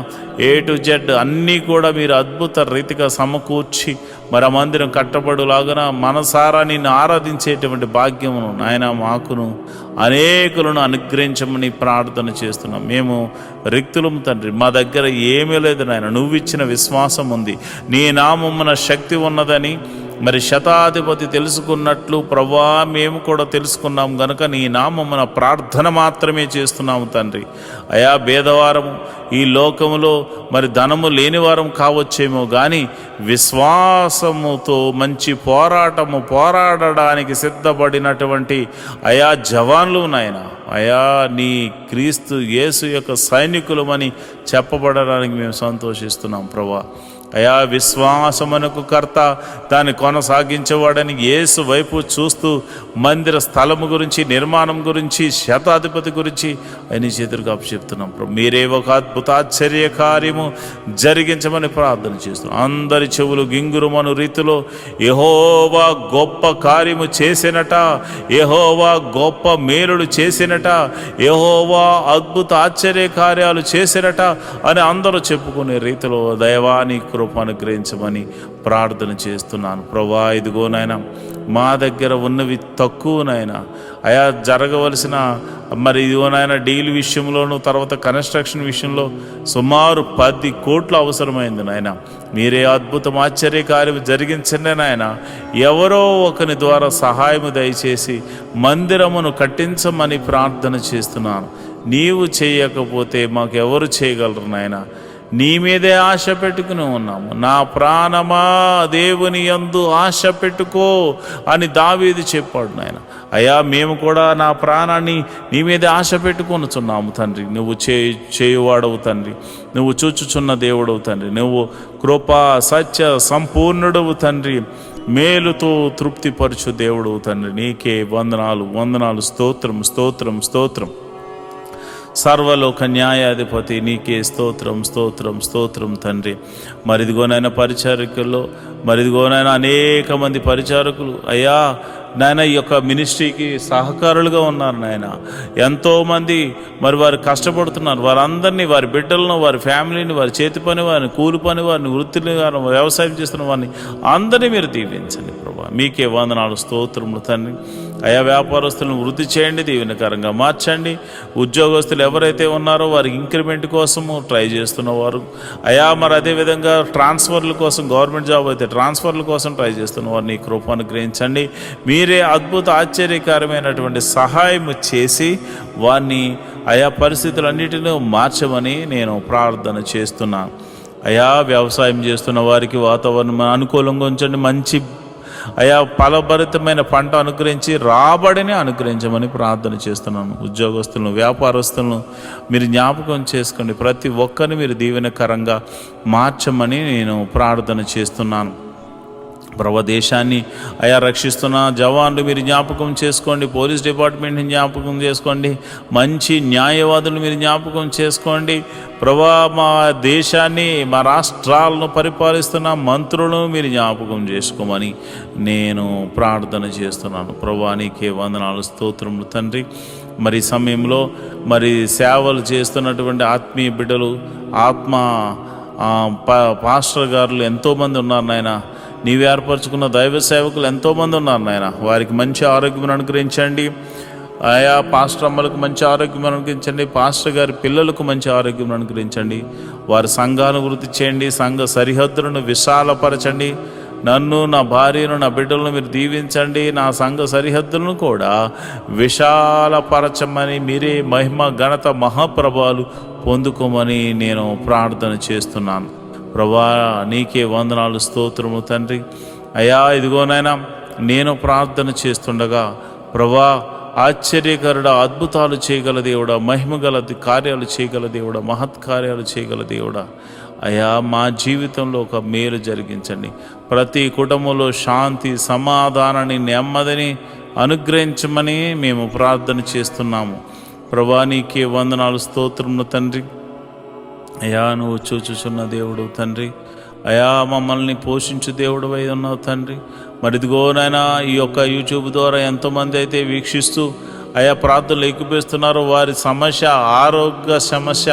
Speaker 1: A to Z అన్నీ కూడా మీరు అద్భుత రీతిగా సమకూర్చి మరి ఆ మందిరం కట్టబడులాగన మనసారా నిన్ను ఆరాధించేటువంటి భాగ్యమును నాయన మాకును అనేకులను అనుగ్రహించమని ప్రార్థన చేస్తున్నాం. మేము రిక్తులం తండ్రి, మా దగ్గర ఏమీ లేదు నాయన. నువ్వు ఇచ్చిన విశ్వాసం ఉంది, నీ నామమున శక్తి ఉన్నదని మరి శతాధిపతి తెలుసుకున్నట్లు ప్రభా మేము కూడా తెలుసుకున్నాం గనుక నీ నామమున ప్రార్థన మాత్రమే చేస్తున్నాము తండ్రి. అయా భేదవారము ఈ లోకములో మరి ధనము లేనివారం కావచ్చేమో కానీ విశ్వాసముతో మంచి పోరాడడానికి సిద్ధపడినటువంటి అయా జవాన్లు నాయన, అయా నీ క్రీస్తు యేసు యొక్క సైనికులమని చెప్పబడడానికి మేము సంతోషిస్తున్నాం ప్రభా. అయా విశ్వాసమునకు కర్త, దాన్ని కొనసాగించేవాడని యేసు వైపు చూస్తూ మందిర స్థలము గురించి, నిర్మాణం గురించి, శతాధిపతి గురించి ఆయన చేతులకు అప్పచెప్తున్నాం ప్రభు. మీరే ఒక అద్భుతాశ్చర్య కార్యము జరిగించమని ప్రార్థన చేస్తున్నాం. అందరి చెవులు గింగురుమను రీతిలో యెహోవా గొప్ప కార్యము చేసినట, యెహోవా గొప్ప మేలులు చేసినట, యెహోవా అద్భుత ఆశ్చర్య కార్యాలు చేసినట అని అందరూ చెప్పుకునే రీతిలో దైవాని అనుగ్రహించమని ప్రార్థన చేస్తున్నాను ప్రభా. ఇదిగోనైనా మా దగ్గర ఉన్నవి తక్కువనైనా అయా జరగవలసిన మరి ఇదిగోనైనా డీల్ విషయంలోనూ తర్వాత కన్స్ట్రక్షన్ విషయంలో సుమారు 10 కోట్లు అవసరమైంది నాయన. మీరే అద్భుతం ఆశ్చర్యకార్యం జరిగించండి నాయన. ఎవరో ఒకరి ద్వారా సహాయము దయచేసి మందిరమును కట్టించమని ప్రార్థన చేస్తున్నాను. నీవు చేయకపోతే మాకెవరు చేయగలరు నాయన. నీ మీదే ఆశ పెట్టుకుని ఉన్నాము. నా ప్రాణమా దేవుని యందు ఆశ పెట్టుకో అని దావీదు చెప్పాడు నాయన. అయ్యా మేము కూడా నా ప్రాణాన్ని నీ మీదే ఆశ పెట్టుకొనుచున్నాము తండ్రి. నువ్వు చేయువాడవు తండ్రి, నువ్వు చూచుచున్న దేవుడవు తండ్రి, నువ్వు కృపా సత్య సంపూర్ణుడవు తండ్రి, మేలుతో తృప్తిపరచు దేవుడవు తండ్రి. నీకే వందనాలు స్తోత్రం. సర్వలోక న్యాయాధిపతి నీకే స్తోత్రం తండ్రి. మరిదిగోనైనా పరిచారకుల్లో మరిదిగోనైనా అనేక మంది పరిచారకులు అయ్యా నాయన ఈ యొక్క మినిస్ట్రీకి సహకారులుగా ఉన్నారు నాయన. ఎంతోమంది మరి వారు కష్టపడుతున్నారు. వారందరినీ, వారి బిడ్డలను, వారి ఫ్యామిలీని, వారి చేతి పని వారిని, కూలి పని వారిని, వృత్తిని వారిని, వ్యవసాయం చేస్తున్న వారిని అందరినీ మీరు దీవించండి ప్రభా. మీకే వందనాలు స్తోత్రములు తండ్రి. అయా వ్యాపారస్తులను వృద్ధి చేయండి, దీవెనకరంగా మార్చండి. ఉద్యోగస్తులు ఎవరైతే ఉన్నారో వారికి ఇంక్రిమెంట్ కోసము ట్రై చేస్తున్నవారు అయా మరి అదేవిధంగా ట్రాన్స్ఫర్ల కోసం, గవర్నమెంట్ జాబ్ అయితే ట్రాన్స్ఫర్ల కోసం ట్రై చేస్తున్నవారు నీ కృపను గ్రహించండి. మీరే అద్భుత ఆశ్చర్యకరమైనటువంటి సహాయం చేసి వారిని ఆయా పరిస్థితులన్నిటినీ మార్చమని నేను ప్రార్థన చేస్తున్నాను. అయా వ్యవసాయం చేస్తున్న వారికి వాతావరణం అనుకూలంగా ఉంచండి. మంచి అయా ఫలభరితమైన పంట అనుగ్రహించి రాబడిని అనుగ్రహించమని ప్రార్థన చేస్తున్నాను. ఉద్యోగస్తులను, వ్యాపారస్తులను మీరు జ్ఞాపకం చేసుకోండి. ప్రతి ఒక్కరిని మీరు దీవెనకరంగా మార్చమని నేను ప్రార్థన చేస్తున్నాను. ప్రభు దేశాన్ని అయా రక్షిస్తున్న జవాన్లు మీరు జ్ఞాపకం చేసుకోండి. పోలీస్ డిపార్ట్మెంట్ని జ్ఞాపకం చేసుకోండి. మంచి న్యాయవాదులు మీరు జ్ఞాపకం చేసుకోండి. ప్రభా మా దేశాన్ని, మా రాష్ట్రాలను పరిపాలిస్తున్న మంత్రులను మీరు జ్ఞాపకం చేసుకోమని నేను ప్రార్థన చేస్తున్నాను. ప్రభా నీకే వందనాలు స్తోత్రములు తండ్రి. మరి సమయంలో మరి సేవలు చేస్తున్నటువంటి ఆత్మీయ బిడ్డలు, పాస్టర్ గారులు ఎంతోమంది ఉన్నారు నాయన. నీవు ఏర్పరచుకున్న దైవ సేవకులు ఎంతోమంది ఉన్నారు నాయన. వారికి మంచి ఆరోగ్యం అనుగ్రహించండి. ఆయా పాస్టర్ అమ్మలకు మంచి ఆరోగ్యం అనుగ్రహించండి. పాస్టర్ గారి పిల్లలకు మంచి ఆరోగ్యం అనుగ్రహించండి. వారి సంఘాలను వృద్ధి చేయండి. సంఘ సరిహద్దులను విశాలపరచండి. నన్ను, నా భార్యను, నా బిడ్డలను మీరు దీవించండి. నా సంఘ సరిహద్దులను కూడా విశాలపరచమని, మీరే మహిమ, ఘనత, మహాప్రభావాలు పొందుకోమని నేను ప్రార్థన చేస్తున్నాను. ప్రభా, నీకే వందనాలు, స్తోత్రము తండ్రి. అయ్యా, ఇదిగోనైనా నేను ప్రార్థన చేస్తుండగా ప్రభా, ఆశ్చర్యకరుడ, అద్భుతాలు చేయగల దేవుడా, మహిమగల కార్యాలు చేయగల దేవుడా, మహత్కార్యాలు చేయగల దేవుడా, అయ్యా మా జీవితంలో ఒక మేలు జరిగించండి. ప్రతి కుటుంబంలో శాంతి, సమాధానాన్ని, నెమ్మదిని అనుగ్రహించమని మేము ప్రార్థన చేస్తున్నాము. ప్రభా, నీకే వందనాలు, స్తోత్రములు తండ్రి. అయ్యా, నువ్వు చూచుచున్న దేవుడు తండ్రి. అయా, మమ్మల్ని పోషించు దేవుడు అయి ఉన్నావు తండ్రి. మరి ఇదిగోనైనా ఈ యొక్క యూట్యూబ్ ద్వారా ఎంతోమంది అయితే వీక్షిస్తూ అయా ప్రార్థనలు ఎక్కువేస్తున్నారో వారి సమస్య, ఆరోగ్య సమస్య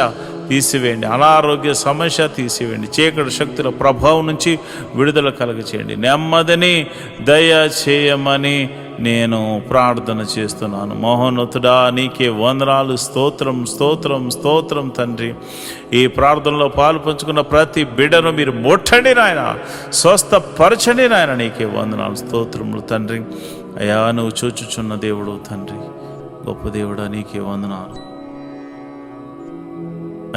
Speaker 1: తీసివేయండి, అనారోగ్య సమస్య తీసివేయండి, చీకటి శక్తుల ప్రభావం నుంచి విడుదల కలగచేయండి, నెమ్మదిని దయ చేయమని నేను ప్రార్థన చేస్తున్నాను. మహోన్నతుడా, నీకే వందనాలు, స్తోత్రం స్తోత్రం స్తోత్రం తండ్రి. ఈ ప్రార్థనలో పాలు పంచుకున్న ప్రతి బిడ్డను మీరు ముట్టండి నాయన, స్వస్థపరచండి నాయన. నీకే వందనాలు, స్తోత్రములు తండ్రి. అయ్యా, నువ్వు చూచుచున్న దేవుడు తండ్రి, గొప్ప దేవుడా, నీకే వందనాలు.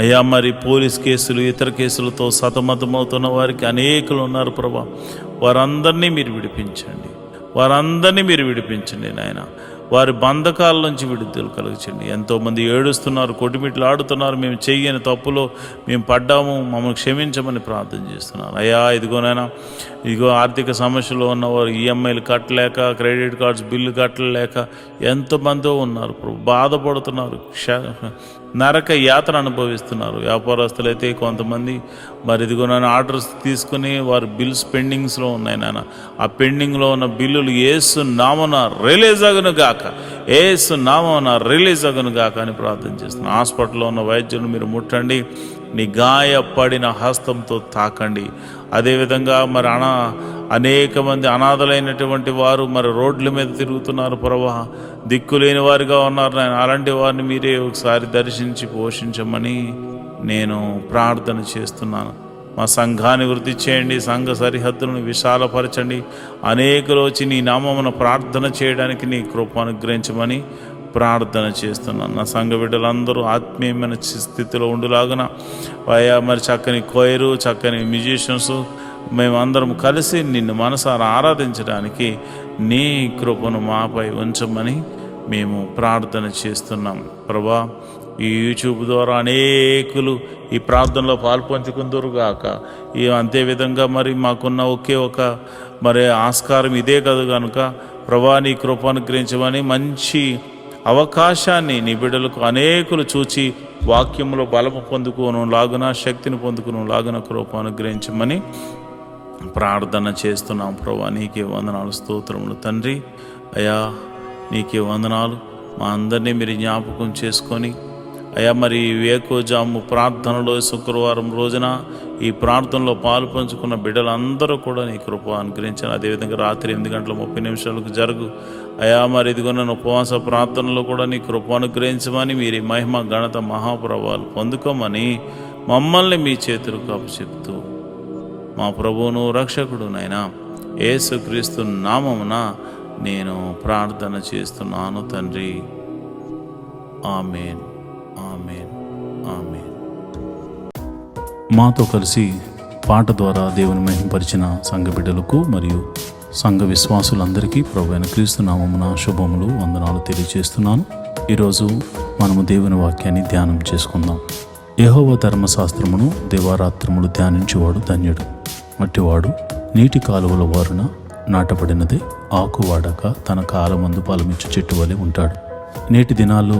Speaker 1: అయ్యా, మరి పోలీస్ కేసులు, ఇతర కేసులతో సతమతమవుతున్న వారికి అనేకులు ఉన్నారు ప్రభా. వారందరినీ మీరు విడిపించండి, వారందరినీ మీరు విడిపించండి నాయన. వారి బంధకాల నుంచి విడుదల కలుగచండి. ఎంతోమంది ఏడుస్తున్నారు, కొట్టుమిట్లు ఆడుతున్నారు. మేము చెయ్యని తప్పులో మేము పడ్డాము, మమ్మల్ని క్షమించమని ప్రార్థన చేస్తున్నారు. అయ్యా, ఇదిగోనైనా ఇదిగో ఆర్థిక సమస్యలో ఉన్నవారు ఈఎంఐలు కట్టలేక, క్రెడిట్ కార్డ్స్ బిల్లు కట్టలేక ఎంతమందో ఉన్నారు ప్రభు, బాధపడుతున్నారు, నరక యాతన అనుభవిస్తున్నారు. వ్యాపారస్తులు అయితే కొంతమంది మరి ఇదిగో నన్ను ఆర్డర్స్ తీసుకుని వారు బిల్స్ పెండింగ్స్లో ఉన్నాయి నాన్న. ఆ పెండింగ్లో ఉన్న బిల్లులు యేసు నామమున రిలీజ్ అగును గాక, యేసు నామమున రిలీజ్ అగును గాక అని ప్రార్థన చేస్తున్నాను. హాస్పిటల్లో ఉన్న వైద్యులను మీరు ముట్టండి, నీ గాయపడిన హస్తంతో తాకండి. అదేవిధంగా మరి అనేక మంది అనాథలైనటువంటి వారు మరి రోడ్ల మీద తిరుగుతున్నారు ప్రభా, దిక్కులేని వారిగా ఉన్నారు నాయన. అలాంటి వారిని మీరే ఒకసారి దర్శించి పోషించమని నేను ప్రార్థన చేస్తున్నాను. మా సంఘాన్ని వృద్ధి చేయండి, సంఘ సరిహద్దులను విశాలపరచండి. అనేకులు వచ్చి నీ నామమున ప్రార్థన చేయడానికి నీ కృప అనుగ్రహించమని ప్రార్థన చేస్తున్నాను. నా సంఘ బిడ్డలందరూ ఆత్మీయమైన స్థితిలో ఉండులాగున అయ్యా, మరి చక్కని కోయరు, చక్కని మ్యూజిషియన్స్ మేమందరం కలిసి నిన్ను మనసారా ఆరాధించడానికి నీ కృపను మాపై ఉంచమని మేము ప్రార్థన చేస్తున్నాం ప్రభా. ఈ యూట్యూబ్ ద్వారా అనేకులు ఈ ప్రార్థనలో పాల్పంచుకుందరుగాక. అంతేవిధంగా మరి మాకున్న ఒకే ఒక మరి ఆస్కారం ఇదే కదా కనుక ప్రభా, నీ కృప అనుగ్రహించమని మంచి అవకాశాన్ని నీ బిడ్డలకు అనేకులు చూచి వాక్యంలో బలము పొందుకోను లాగున, శక్తిని పొందుకును లాగున కృప అనుగ్రహించమని ప్రార్థన చేస్తున్నాం ప్రభా. నీకే వందనాలు, స్తోత్రములు తండ్రి. అయ్యా, నీకే వందనాలు. మా అందరినీ మీరు జ్ఞాపకం చేసుకొని అయ్యా, మరి వేకోజాము ప్రార్థనలో శుక్రవారం రోజున ఈ ప్రార్థనలో పాలు పంచుకున్న బిడ్డలందరూ కూడా నీ కృప అనుగ్రహించాను. అదేవిధంగా రాత్రి 8:30 జరుగు అయ్యా, మరి ఇదిగోన్న ఉపవాస ప్రార్థనలో కూడా నీ కృప అనుగ్రహించమని, మీరు మహిమ, ఘనత, మహాప్రభావాలు పొందుకోమని మమ్మల్ని మీ చేతులకు అప్పచెప్తూ మా ప్రభువును రక్షకుడు నైనా యేసుక్రీస్తు నామమున నేను ప్రార్థన చేస్తున్నాను తండ్రి. ఆమేన్, ఆమేన్, ఆమేన్. మాతో కలిసి పాట ద్వారా దేవుని మహింపరిచిన సంఘ బిడ్డలకు మరియు సంఘ విశ్వాసులందరికీ ప్రభువైన క్రీస్తు నామమున శుభములు, వందనాలు తెలియజేస్తున్నాను. ఈరోజు మనము దేవుని వాక్యాన్ని ధ్యానం చేసుకుందాం. యెహోవా ధర్మశాస్త్రమును దివారాత్రములు ధ్యానించేవాడు ధన్యుడు. మట్టివాడు నీటి కాలువల వారున నాటబడినదే, ఆకువాడక తన కాలమందు ఫలమిచ్చు చెట్టు వలె ఉంటాడు. నేటి దినాల్లో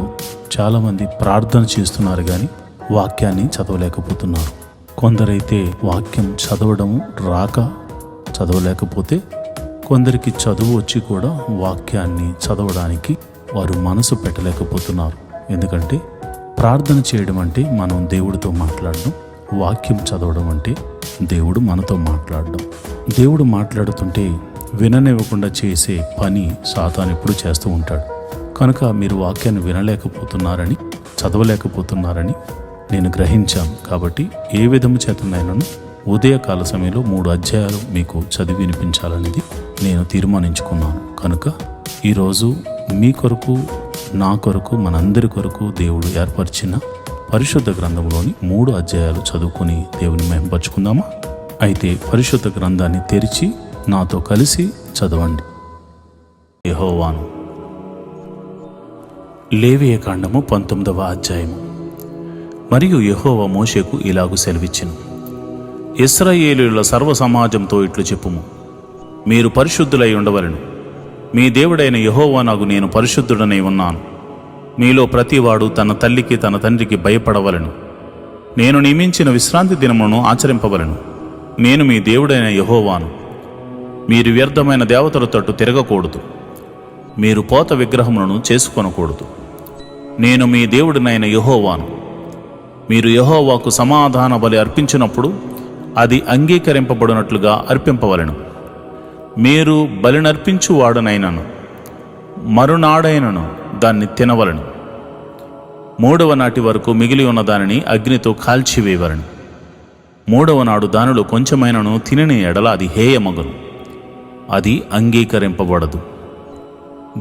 Speaker 1: చాలామంది ప్రార్థన చేస్తున్నారు కానీ వాక్యాన్ని చదవలేకపోతున్నారు. కొందరైతే వాక్యం చదవడము రాక చదవలేకపోతే, కొందరికి చదువు వచ్చి కూడా వాక్యాన్ని చదవడానికి వారు మనసు పెట్టలేకపోతున్నారు. ఎందుకంటే ప్రార్థన చేయడం అంటే మనం దేవుడితో మాట్లాడడం, వాక్యం చదవడం అంటే దేవుడు మనతో మాట్లాడడం. దేవుడు మాట్లాడుతుంటే విననివ్వకుండా చేసే పని సాతాను ఎప్పుడు చేస్తూ ఉంటాడు. కనుక మీరు వాక్యాన్ని వినలేకపోతున్నారని, చదవలేకపోతున్నారని నేను గ్రహించాను. కాబట్టి ఏ విధము చేతనైనాను ఉదయకాల సమయంలో 3 అధ్యాయాలు మీకు చదివి వినిపించాలనేది నేను తీర్మానించుకున్నాను. కనుక ఈరోజు మీ కొరకు, నా కొరకు, మనందరి కొరకు దేవుడు ఏర్పరిచిన పరిశుద్ధ గ్రంథంలోని 3 అధ్యాయాలు చదువుకొని దేవుని మహిమపరుచుకుందామా? అయితే పరిశుద్ధ గ్రంథాన్ని తెరిచి నాతో కలిసి చదవండి. యెహోవాను. లేవియ కాండము 19వ అధ్యాయము. మరియు యెహోవా మోషేకు ఇలాగు సెలవిచ్చెను, ఇశ్రాయేలీయుల సర్వ సమాజంతో ఇట్లు చెప్పుము, మీరు పరిశుద్ధులై ఉండవలెను. మీ దేవుడైన యెహోవానగు నేను పరిశుద్ధుడనై ఉన్నాను. మీలో ప్రతివాడు తన తల్లికి తన తండ్రికి భయపడవలెను. నేను నియమించిన విశ్రాంతి దినమును ఆచరింపవలెను. నేను మీ దేవుడైన యెహోవాను. మీరు వ్యర్థమైన దేవతల తట్టు తిరగకూడదు. మీరు పోత విగ్రహములను చేసుకొనకూడదు. నేను మీ దేవుడినైన యెహోవాను. మీరు యెహోవాకు సమాధాన బలి అర్పించినప్పుడు అది అంగీకరింపబడినట్లుగా అర్పింపవలెను. మీరు బలినర్పించువాడనైనను మరునాడైనను దాన్ని తినవలెను. 3వ నాటి వరకు మిగిలి ఉన్న దానిని అగ్నితో కాల్చివేయవలెను. 3వ నాడు దానిలో కొంచెమైనను తినని ఎడల అది హేయమగును, అది అంగీకరింపబడదు.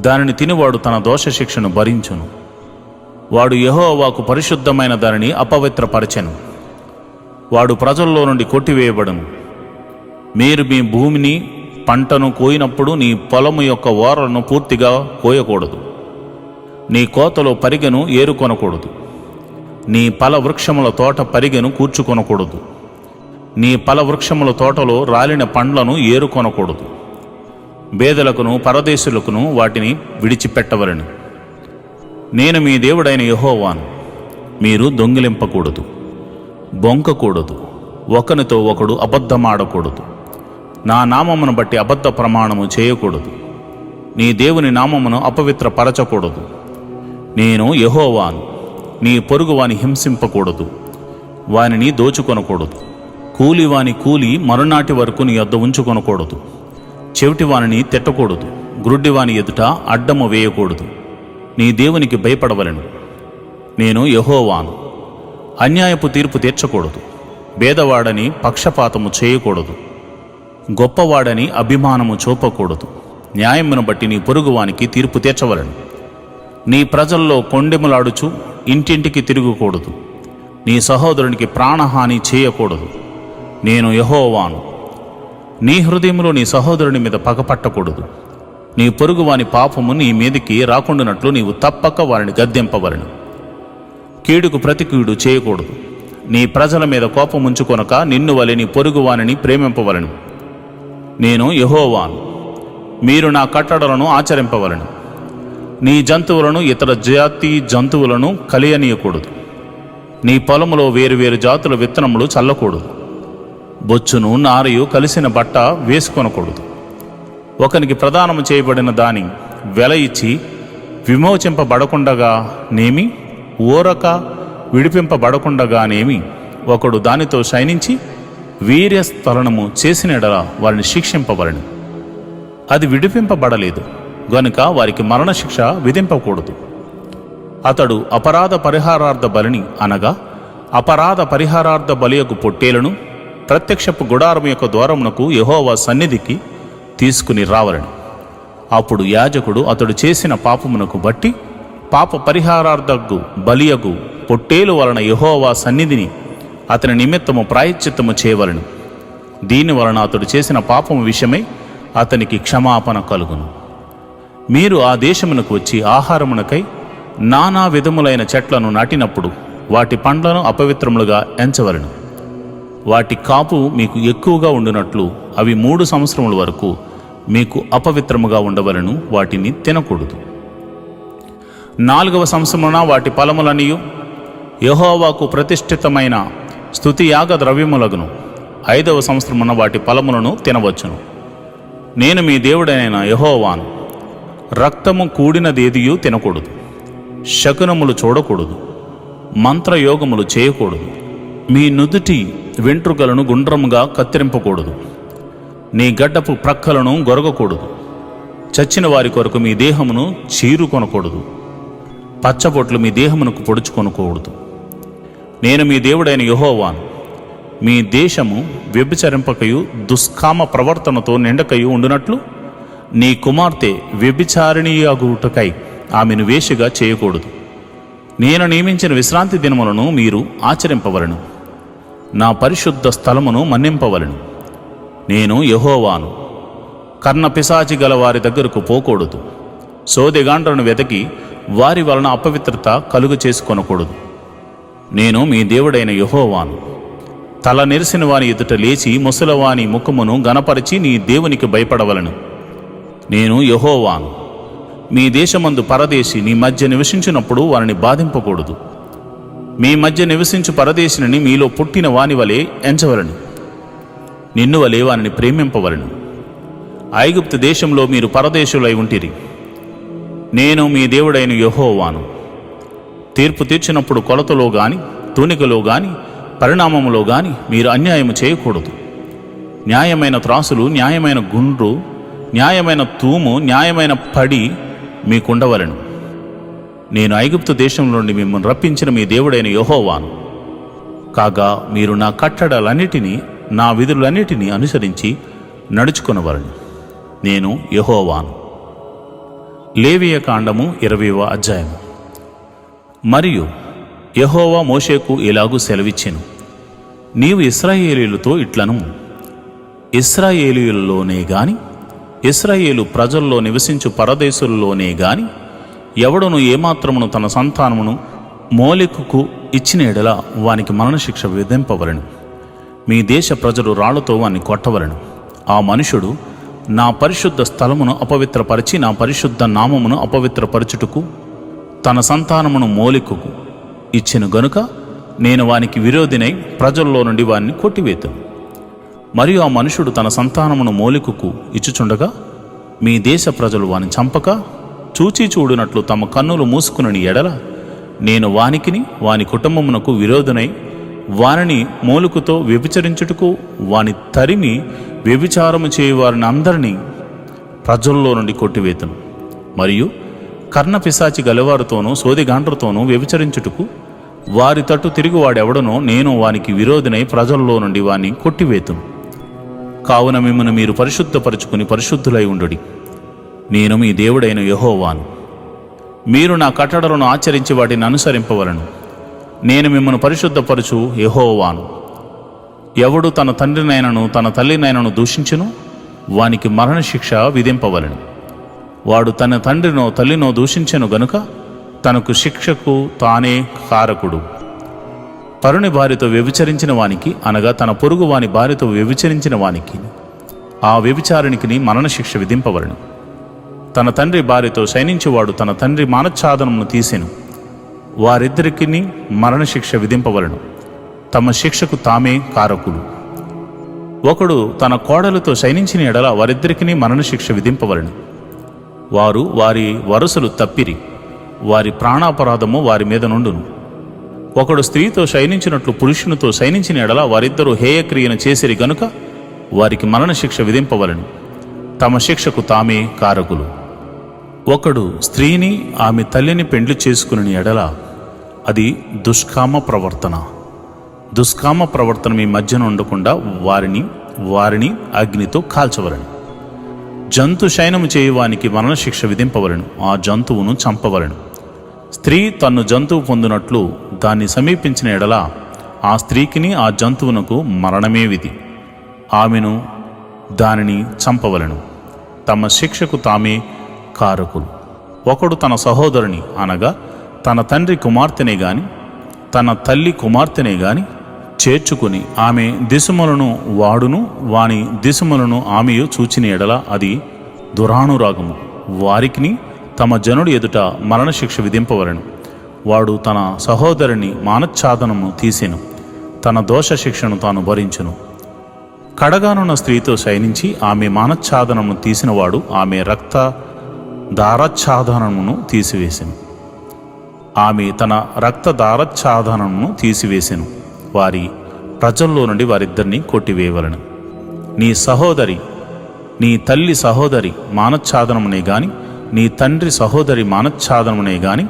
Speaker 1: దానిని తినివాడు తన దోష శిక్షను భరించును. వాడు యెహోవాకు పరిశుద్ధమైన దానిని అపవిత్రపరచెను. వాడు ప్రజల్లో నుండి కొట్టివేయబడును. మీరు మీ భూమిని పంటను కోయినప్పుడు నీ పొలము యొక్క ఓరలను పూర్తిగా కోయకూడదు. నీ కోతలో పరిగెను ఏరుకొనకూడదు. నీ ఫల వృక్షముల తోట పరిగెను కూర్చుకొనకూడదు. నీ ఫల వృక్షముల తోటలో రాలిన పండ్లను ఏరుకొనకూడదు. బేదలకును పరదేశులకును వాటిని విడిచిపెట్టవలెను. నేను మీ దేవుడైన యెహోవాను. మీరు దొంగిలింపకూడదు, బొంకకూడదు, ఒకనితో ఒకడు అబద్ధమాడకూడదు. నా నామమును బట్టి అబద్ధ ప్రమాణము చేయకూడదు. నీ దేవుని నామమును అపవిత్రపరచకూడదు. నేను యెహోవాను. నీ పొరుగువాని హింసింపకూడదు, వానిని దోచుకొనకూడదు. కూలివాని కూలి మరునాటి వరకు నీ యొద్ద ఉంచుకొనకూడదు. చెవిటివానిని తిట్టకూడదు. గ్రుడ్డివాని ఎదుట అడ్డము వేయకూడదు. నీ దేవునికి భయపడవలెను. నేను యెహోవాను. అన్యాయపు తీర్పు తీర్చకూడదు. భేదవాడని పక్షపాతము చేయకూడదు. గొప్పవాడని అభిమానము చూపకూడదు. న్యాయమును బట్టి నీ పొరుగువానికి తీర్పు తీర్చవలెను. నీ ప్రజల్లో కొండెములాడుచు ఇంటింటికి తిరగకూడదు. నీ సహోదరునికి ప్రాణహాని చేయకూడదు. నేను యెహోవాను. నీ హృదయంలో నీ సహోదరుని మీద పగపట్టకూడదు. నీ పొరుగువాని పాపము నీ మీదికి రాకుండానట్లు నీవు తప్పక వారిని గద్దెంపవలెను. కీడుకు ప్రతి కీడు చేయకూడదు. నీ ప్రజల మీద కోపముంచుకొనక నిన్ను వలె నీ పొరుగువానిని ప్రేమింపవలెను. నేను యెహోవాను. మీరు నా కట్టడలను ఆచరింపవలెను. నీ జంతువులను ఇతర జాతి జంతువులను కలియనీయకూడదు. నీ పొలములో వేరువేరు జాతుల విత్తనములు చల్లకూడదు. బొచ్చును నారయు కలిసిన బట్ట వేసుకొనకూడదు. ఒకనికి ప్రదానము చేయబడిన దాని వెల ఇచ్చి విమోచింపబడకుండగానేమి, ఊరక విడిపింపబడకుండగానేమి ఒకడు దానితో శయనించి వీర్యస్థలనము చేసిన ఎడల వారిని శిక్షింపవలెను. అది విడిపింపబడలేదు గనుక వారికి మరణశిక్ష విధింపకూడదు. అతడు అపరాధ పరిహారార్థ బలిని అనగా అపరాధ పరిహారార్థ బలియకు పొట్టేలను ప్రత్యక్షపు గుడారం యొక్క ద్వారమునకు యెహోవా సన్నిధికి తీసుకుని రావలెను. అప్పుడు యాజకుడు అతడు చేసిన పాపమునకు బట్టి పాప పరిహారార్థకు బలియగు పొట్టేలు వలన యెహోవా సన్నిధిని అతని నిమిత్తము ప్రాయశ్చిత్తము చేయవలెను. దీని వలన అతడు చేసిన పాపము విషయమై అతనికి క్షమాపణ కలుగును. మీరు ఆ దేశమునకు వచ్చి ఆహారమునకై నానా విధములైన చెట్లను నాటినప్పుడు వాటి పండ్లను అపవిత్రములుగా ఎంచవలెను. వాటి కాపు మీకు ఎక్కువగా ఉండునట్లు అవి 3 సంవత్సరముల వరకు మీకు అపవిత్రముగా ఉండవలెను. వాటిని తినకూడదు. 4వ సంవత్సరమున వాటి ఫలములనియు యెహోవాకు ప్రతిష్ఠితమైన స్తుతియాగ ద్రవ్యములగును. 5వ సంవత్సరమున వాటి ఫలములను తినవచ్చును. నేను మీ దేవుడైన యెహోవాను. రక్తము కూడినదేదియూ తినకూడదు. శకునములు చూడకూడదు. మంత్రయోగములు చేయకూడదు. మీ నుదుటి వెంట్రుకలను గుండ్రముగా కత్తిరింపకూడదు. నీ గడ్డపు ప్రక్కలను గొరగకూడదు. చచ్చిన వారి కొరకు మీ దేహమును చీరుకొనకూడదు. పచ్చబొట్లు మీ దేహమునకు పొడుచుకొనకూడదు. నేను మీ దేవుడైన యెహోవాను. మీ దేశము వ్యభిచరింపకయు దుష్కామ ప్రవర్తనతో నిండకయు ఉండునట్లు నీ కుమార్తె వ్యభిచారిణీయగుటకై ఆమెను వేషగా చేయకూడదు. నేను నియమించిన విశ్రాంతి దినములను మీరు ఆచరింపవలను. నా పరిశుద్ధ స్థలమును మన్నింపవలను. నేను యెహోవాను. కర్ణపిశాచి గల వారి దగ్గరకు పోకూడదు. సోదెగాండ్రను వెతకి వారి వలన అపవిత్రత కలుగు చేసుకొనకూడదు. నేను మీ దేవుడైన యెహోవాను. తల నెరిసిన వాని ఎదుట లేచి ముసలవాని ముఖమును గనపరిచి నీ దేవునికి భయపడవలను. నేను యెహోవాను. మీ దేశమందు పరదేశి నీ మధ్య నివసించినప్పుడు వారిని బాధింపకూడదు. మీ మధ్య నివసించు పరదేశిని మీలో పుట్టిన వాని వలె ఎంచవలను. నిన్ను వలె వారిని ప్రేమింపవలను. ఐగుప్తు దేశంలో మీరు పరదేశులై ఉంటిరి. నేను మీ దేవుడైన యెహోవాను. తీర్పు తీర్చినప్పుడు కొలతలో గాని తూనికలో గాని పరిణామములో గాని మీరు అన్యాయము చేయకూడదు. న్యాయమైన త్రాసులు, న్యాయమైన గుండ్రు, న్యాయమైన తూము, న్యాయమైన పడి మీకుండవలను. నేను ఐగుప్తు దేశం నుండి మిమ్మల్ని రప్పించిన మీ దేవుడైన యెహోవాను. కాగా మీరు నా కట్టడలన్నిటినీ నా విధులన్నిటినీ అనుసరించి నడుచుకొనవలను. నేను యెహోవాను. లేవియ కాండము 20వ అధ్యాయము. మరియు యెహోవా మోషేకు ఇలాగూ సెలవిచ్చెను. నీవు ఇశ్రాయేలీయులతో ఇట్లను, ఇశ్రాయేలీయులలోనే గాని ఇశ్రాయేలు ప్రజల్లో నివసించు పరదేశుల్లోనే గాని ఎవడును ఏమాత్రమును తన సంతానమును మోలెకుకు ఇచ్చిన ఎడల వానికి మరణశిక్ష విధింపవలను. మీ దేశ ప్రజలు రాళ్లతో వాన్ని కొట్టవలను. ఆ మనుషుడు నా పరిశుద్ధ స్థలమును అపవిత్రపరిచి నా పరిశుద్ధ నామమును అపవిత్రపరచుటకు తన సంతానమును మోలెకుకు ఇచ్చెను గనుక నేను వానికి విరోధినై ప్రజల్లో నుండి వారిని కొట్టివేతును. మరియు ఆ మనుషుడు తన సంతానమును మోలెకుకు ఇచ్చుచుండగా మీ దేశ ప్రజలు వాని చంపక చూచి చూడునట్లు తమ కన్నులు మూసుకుని ఎడల నేను వానికిని వాని కుటుంబమునకు విరోధనై వారిని మోలుకుతో వ్యభిచరించుటకు వాని తరిమి వ్యభిచారము చేయువారిని అందరినీ ప్రజల్లో నుండి కొట్టివేతును. మరియు కర్ణపిశాచి గలవారితోనూ సోదిగాండ్రతోనూ వ్యభిచరించుటకు వారి తట్టు తిరుగువాడెవడనో నేను వానికి విరోధినై ప్రజల్లో నుండి వాని కొట్టివేతును. కావున మిమ్మల్ని మీరు పరిశుద్ధపరచుకుని పరిశుద్ధులై ఉండుడి. నేను మీ దేవుడైన యెహోవాను. మీరు నా కట్టడలను ఆచరించి వాటిని అనుసరింపవలను. నేను మిమ్మల్ని పరిశుద్ధపరచు యెహోవాను. ఎవడు తన తండ్రినైనను తన తల్లినైనను దూషించును వానికి మరణశిక్ష విధింపవలను. వాడు తన తండ్రినో తల్లినో దూషించెను గనుక తనకు శిక్షకు తానే కారకుడు. పరుని భార్యతో వ్యభిచరించిన వానికి, అనగా తన పొరుగు వాని భార్యతో వ్యభిచరించిన వానికి, ఆ వ్యభిచారిణికి మరణశిక్ష విధింపవలను. తన తండ్రి భార్యతో శయనించువాడు తన తండ్రి మానచ్ఛాదనమును తీసెను, వారిద్దరికి మరణశిక్ష విధింపవలను. తమ శిక్షకు తామే కారకులు. ఒకడు తన కోడలతో శయనించిన ఎడల వారిద్దరికి మరణశిక్ష విధింపవలను. వారు వారి వరసలు తప్పిరి, వారి ప్రాణాపరాధము వారి మీద నుండును. ఒకడు స్త్రీతో శయనించినట్లు పురుషునితో శయనించిన ఎడల వారిద్దరూ హేయక్రియను చేసిరి గనుక వారికి మరణశిక్ష విధింపవలను. తమ శిక్షకు తామే కారకులు. ఒకడు స్త్రీని ఆమె తల్లిని పెండ్లి చేసుకుని ఎడల అది దుష్కామ ప్రవర్తన. దుష్కామ ప్రవర్తన మీ మధ్యన ఉండకుండా వారిని అగ్నితో కాల్చవలను. జంతు శయనము చేయువానికి మరణశిక్ష విధింపవలను. ఆ జంతువును చంపవలను. స్త్రీ తన్ను జంతువు పొందినట్లు దాన్ని సమీపించిన ఎడల ఆ స్త్రీకిని ఆ జంతువునకు మరణమే విధి. ఆమెను దానిని చంపవలను. తమ శిక్షకు తామే కారకులు. ఒకడు తన సహోదరుని, అనగా తన తండ్రి కుమార్తెనే గాని తన తల్లి కుమార్తెనే గాని చేర్చుకుని ఆమె దిశములను వాడును వాని దిశములను ఆమెయు చూచిన ఎడల అది దురానురాగము. వారికిని తమ జనుడి ఎదుట మరణశిక్ష విధింపవలను. వాడు తన సహోదరుని మానచ్ఛాదనము తీసెను, తన దోష శిక్షను తాను భరించును. కడగానున్న స్త్రీతో శయనించి ఆమె మానచ్ఛాదనమును తీసినవాడు ఆమె రక్త దారచ్ఛాదనమును తీసివేసెను. ఆమె తన రక్త దారచ్ఛాదనమును తీసివేసెను. వారి ప్రజల్లో నుండి వారిద్దరిని కొట్టివేయవలను. నీ తల్లి సహోదరి మానచ్ఛాదనమునే గాని నీ తండ్రి సహోదరి మానచ్ఛాదనమునే గాని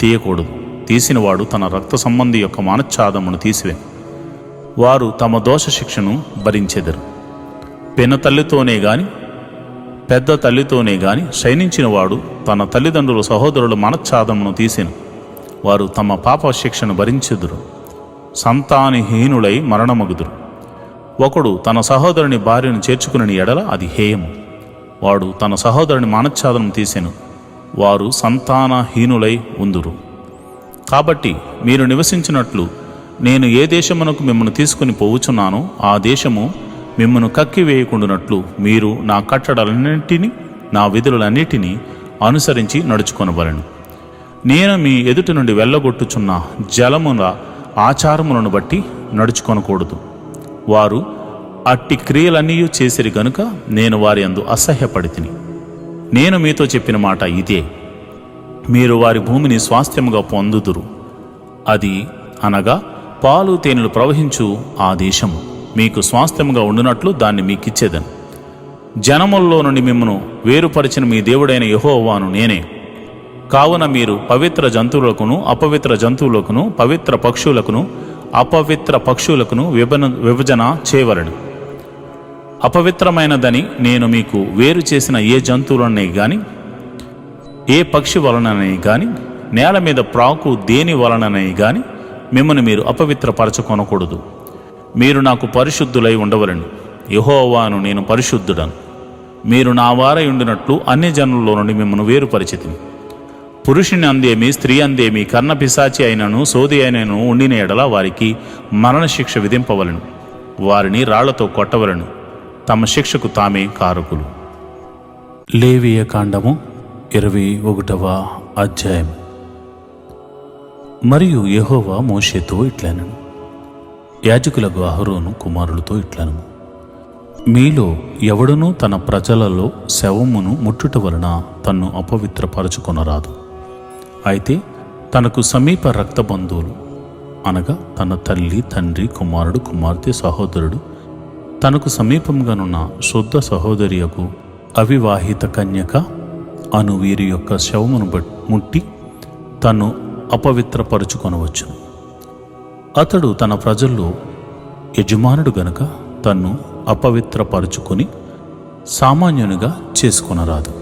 Speaker 1: తీయకూడదు. తీసినవాడు తన రక్త సంబంధి యొక్క మానచ్ఛాదనమును తీసివేను. వారు తమ దోష శిక్షను భరించెదరు. పిన తల్లితోనే గాని పెద్ద తల్లితోనే గాని శయనించిన వాడు తన తల్లిదండ్రుల సహోదరుల మనచ్ఛాదమును తీసెను. వారు తమ పాప శిక్షను భరించెదరు, సంతానహీనులై మరణమగుదురు. ఒకడు తన సహోదరుని భార్యను చేర్చుకుని ఎడల అది హేయము. వాడు తన సహోదరుని మనచ్ఛాదనం తీసెను, వారు సంతానహీనులై ఉందురు. కాబట్టి మీరు నివసించినట్లు నేను ఏ దేశమునకు మిమ్మల్ని తీసుకుని పోవుచున్నానో ఆ దేశము మిమ్మను కక్కివేయకుండునట్లు మీరు నా కట్టడలన్నింటినీ నా విధులన్నిటినీ అనుసరించి నడుచుకొనవలెను. నేను మీ ఎదుటి నుండి వెళ్ళగొట్టుచున్న జలముల ఆచారములను బట్టి నడుచుకొనకూడదు. వారు అట్టి క్రియలన్నీ చేసిరి గనుక నేను వారి యందు అసహ్యపడితిని. నేను మీతో చెప్పిన మాట ఇదే, మీరు వారి భూమిని స్వాస్థ్యముగా పొందుదురు. అది అనగా పాలు తేనెలు ప్రవహించు ఆ దేశము మీకు స్వాస్థ్యముగా ఉండునట్లు దాన్ని మీకిచ్చేదను. జనముల్లో నుండి మిమ్మను వేరుపరిచిన మీ దేవుడైన యెహోవాను నేనే. కావున మీరు పవిత్ర జంతువులకును అపవిత్ర జంతువులకును, పవిత్ర పక్షులకును అపవిత్ర పక్షులకును విభజన చేయవలెను. అపవిత్రమైనదని నేను మీకు వేరు చేసిన ఏ జంతువులనే గాని, ఏ పక్షి వలననే గాని, నేల మీద ప్రాకు దేని వలననే గాని మిమ్మల్ని మీరు అపవిత్రపరచుకొనకూడదు. మీరు నాకు పరిశుద్ధులై ఉండవలెను. యెహోవాను నేను పరిశుద్ధుడను. మీరు నా వారై ఉండినట్లు అన్ని జనుల్లో నుండి మిమ్మల్ని వేరుపరిచితిని. పురుషుని అందేమి స్త్రీ అందేమి కర్ణపిశాచి అయినను సోది అయినను ఉండిన ఎడల వారికి మరణశిక్ష విధింపవలెను. వారిని రాళ్లతో కొట్టవలెను. తమ శిక్షకు తామే కారకులు. లేవియ కాండము 21వ అధ్యాయం. మరియు యెహోవా మోషేతో ఇట్లనెను, యాజకులకు అహరోను కుమారులతో ఇట్లనెను, మీలో ఎవడునూ తన ప్రజలలో శవమును ముట్టుట వలన తన్ను అపవిత్రపరచుకొనరాదు. అయితే తనకు సమీప రక్త బంధువులు అనగా తన తల్లి, తండ్రి, కుమారుడు, కుమార్తె, సహోదరుడు, తనకు సమీపంగానున్న శుద్ధ సహోదరియకు అవివాహిత కన్యక అను వీరి యొక్క శవమును ముట్టి తన్ను అపవిత్రపరుచుకొనవచ్చును. అతడు తన ప్రజల్లో యజమానుడు గనుక తన్ను అపవిత్రపరుచుకొని సామాన్యునిగా చేసుకొనరాదు.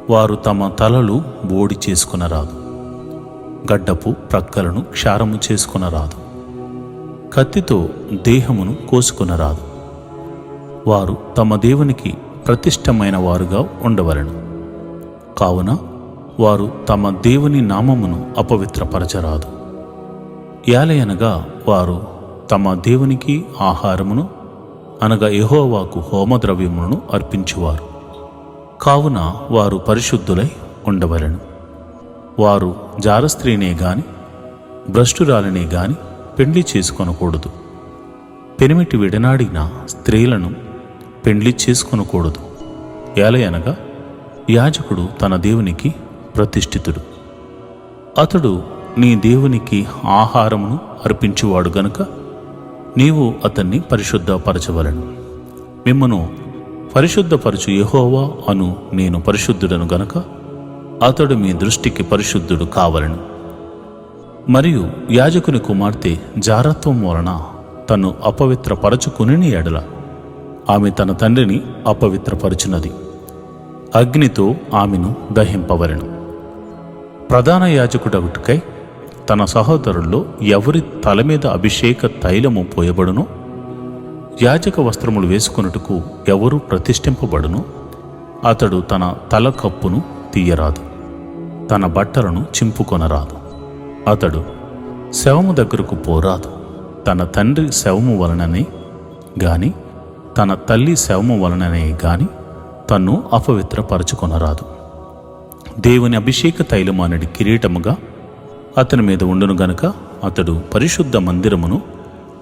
Speaker 1: వారు తమ తలలు బోడి చేసుకొనరాదు, గడ్డపు ప్రక్కలను క్షారము చేసుకొనరాదు, కత్తితో దేహమును కోసుకొనరాదు. వారు తమ దేవునికి ప్రతిష్టమైన వారుగా ఉండవలెను. కావున వారు తమ దేవుని నామమును అపవిత్రపరచరాదు. యాలయనగా వారు తమ దేవునికి ఆహారమును అనగా యెహోవాకు హోమద్రవ్యములను అర్పించువారు. కావున వారు పరిశుద్ధులై ఉండవలెను. వారు జారస్త్రీనే గాని భ్రష్టురాలినే గాని పెండ్లి చేసుకొనకూడదు. పెనిమిటి విడనాడిన స్త్రీలను పెండ్లి చేసుకొనకూడదు. ఏలయనగా యాజకుడు తన దేవునికి ప్రతిష్ఠితుడు. అతడు నీ దేవునికి ఆహారమును అర్పించువాడు గనుక నీవు అతన్ని పరిశుద్ధపరచవలెను. మిమ్మను పరిశుద్ధపరచు యెహోవా అను నేను పరిశుద్ధుడను గనుక అతడు మీ దృష్టికి పరిశుద్ధుడు కావలెను. మరియు యాజకుని కుమార్తె జారత్వం వలన తన్ను అపవిత్రపరచుకుని ఎడల ఆమె తన తండ్రిని అపవిత్రపరచునది. అగ్నితో ఆమెను దహింపవలెను. ప్రధాన యాజకుడగుటకై తన సహోదరుల్లో ఎవరి తల మీద అభిషేక తైలము పోయబడునో, యాజక వస్త్రములు వేసుకొనుటకు ఎవరు ప్రతిష్ఠింపబడునో అతడు తన తల కప్పును తీయరాదు, తన బట్టలను చింపుకొనరాదు. అతడు శవము దగ్గరకు పోరాదు. తన తండ్రి శవము వలననే గాని తన తల్లి శవము వలననే గాని తన్ను అపవిత్రపరచుకొనరాదు. దేవుని అభిషేక తైలము అనేది కిరీటముగా అతని మీద ఉండును గనుక అతడు పరిశుద్ధ మందిరమును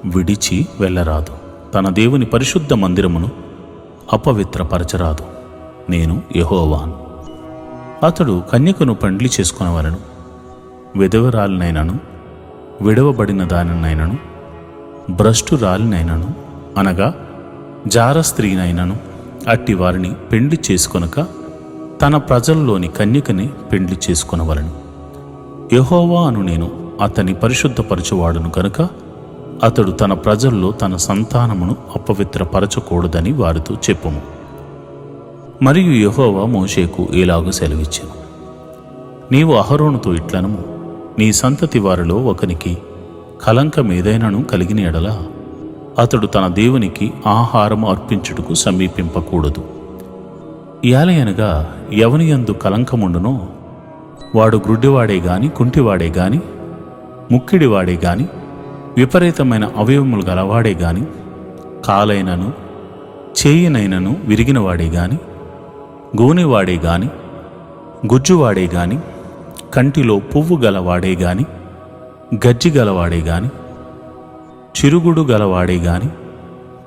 Speaker 1: విడిచి వెళ్ళరాదు. తన దేవుని పరిశుద్ధ మందిరమును అపవిత్రపరచరాదు. నేను యెహోవాను. అతడు కన్యకను పెండ్లి చేసుకొనవలెను. విధవరాలినైనను విడవబడిన దానినైనను భ్రష్టురాలినైనను అనగా జార స్త్రీనైనను అట్టి వారిని పెండ్లి చేసుకొనక తన ప్రజల్లోని కన్యకని పెండ్లి చేసుకొనవలెను. యెహోవా అను నేను అతని పరిశుద్ధపరచువాడును గనుక అతడు తన ప్రజల్లో తన సంతానమును అపవిత్రపరచకూడదని వారితో చెప్పుము. మరియు యెహోవా మోషేకు ఇలాగు సెలవిచ్చెను, నీవు అహరోనుతో ఇట్లనము, నీ సంతతి వారిలో ఒకనికి కలంకమేదైనను కలిగిన ఎడల అతడు తన దేవునికి ఆహారము అర్పించుటకు సమీపింపకూడదు. యాలయనగా ఎవని యందు కలంకముండునో వాడు గ్రుడ్డివాడే గాని, కుంటివాడే గాని, ముక్కిడివాడే గాని, విపరీతమైన అవయవములు గలవాడే గాని, కాలైనను చేయినైనను విరిగినవాడే గాని, గోనెవాడే గాని, గుజ్జువాడే గాని, కంటిలో పువ్వు గలవాడే గాని, గజ్జి గలవాడే గాని, చిరుగుడు గలవాడే గాని,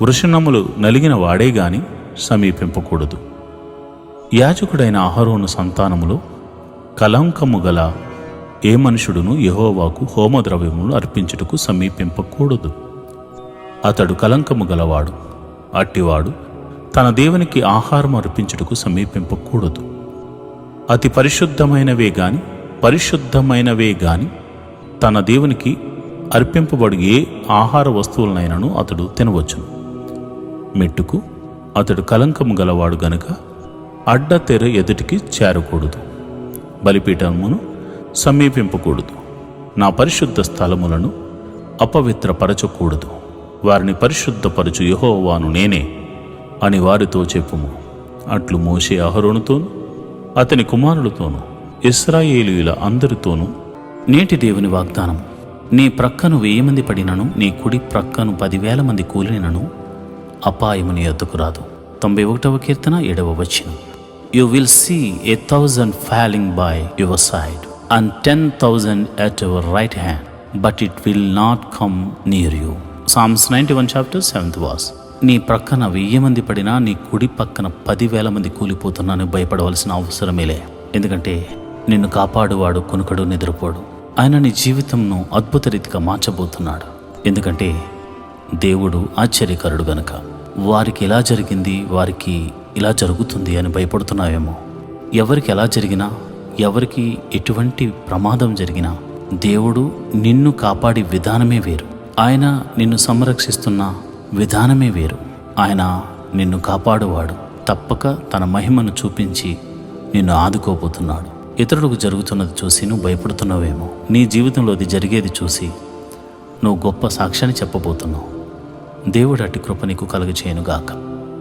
Speaker 1: వృషణములు నలిగిన వాడే గాని సమీపింపకూడదు. యాజకుడైన అహరోను సంతానములో కలంకము గల ఏ మనుషుడును యెహోవాకు హోమద్రవ్యములు అర్పించుటకు సమీపింపకూడదు. అతడు కలంకము గలవాడు. అట్టివాడు తన దేవునికి ఆహారం అర్పించుటకు సమీపింపకూడదు. అతి పరిశుద్ధమైనవే గాని తన దేవునికి అర్పింపబడు ఏ ఆహార వస్తువులనైనను అతడు తినవచ్చును. మెట్టుకు అతడు కలంకము గలవాడు గనుక అడ్డతెర ఎదుటికి చేరకూడదు. బలిపీఠమును సమీపింపకూడదు. నా పరిశుద్ధ స్థలములను అపవిత్రపరచకూడదు. వారిని పరిశుద్ధపరచు యెహోవాను నేనే అని వారితో చెప్పుము. అట్లు మోషే అహరోనుతోను అతని కుమారులతోనూ ఇశ్రాయేలీయుల అందరితోనూ నేటి దేవుని వాగ్దానం, నీ ప్రక్కను 1000 మంది పడినను, నీ కుడి ప్రక్కను 10,000 మంది కూలినను అపాయము నీ యొద్దకు రాదు. 91వ కీర్తన 7వ వచనం. You will see 1,000 falling by your side and 10,000 at your right hand, but it will not come near you. Psalms 91 chapter 7th verse. నీ ప్రక్కన 1000 మంది పడినా, నీ కుడి పక్కన 10,000 మంది కూలిపోతున్నాను భయపడవలసిన అవసరమేలే. ఎందుకంటే నిన్ను కాపాడువాడు కొనుకడు, నిద్రపోడు. ఆయన నీ జీవితంను అద్భుత రీతిగా మార్చబోతున్నాడు. ఎందుకంటే దేవుడు ఆశ్చర్యకరుడు గనుక. వారికి ఎలా జరిగింది, వారికి ఇలా జరుగుతుంది అని భయపడుతున్నావేమో. ఎవరికి ఎలా జరిగినా, ఎవరికి ఎటువంటి ప్రమాదం జరిగినా దేవుడు నిన్ను కాపాడే విధానమే వేరు. ఆయన నిన్ను సంరక్షిస్తున్న విధానమే వేరు. ఆయన నిన్ను కాపాడువాడు. తప్పక తన మహిమను చూపించి నిన్ను ఆదుకోబోతున్నాడు. ఇతరులకు జరుగుతున్నది చూసి నువ్వు భయపడుతున్నావేమో. నీ జీవితంలో అది జరిగేది చూసి నువ్వు గొప్ప సాక్ష్యాన్ని చెప్పబోతున్నావు. దేవుడు అట్టి కృప నీకు కలుగచేయునుగాక.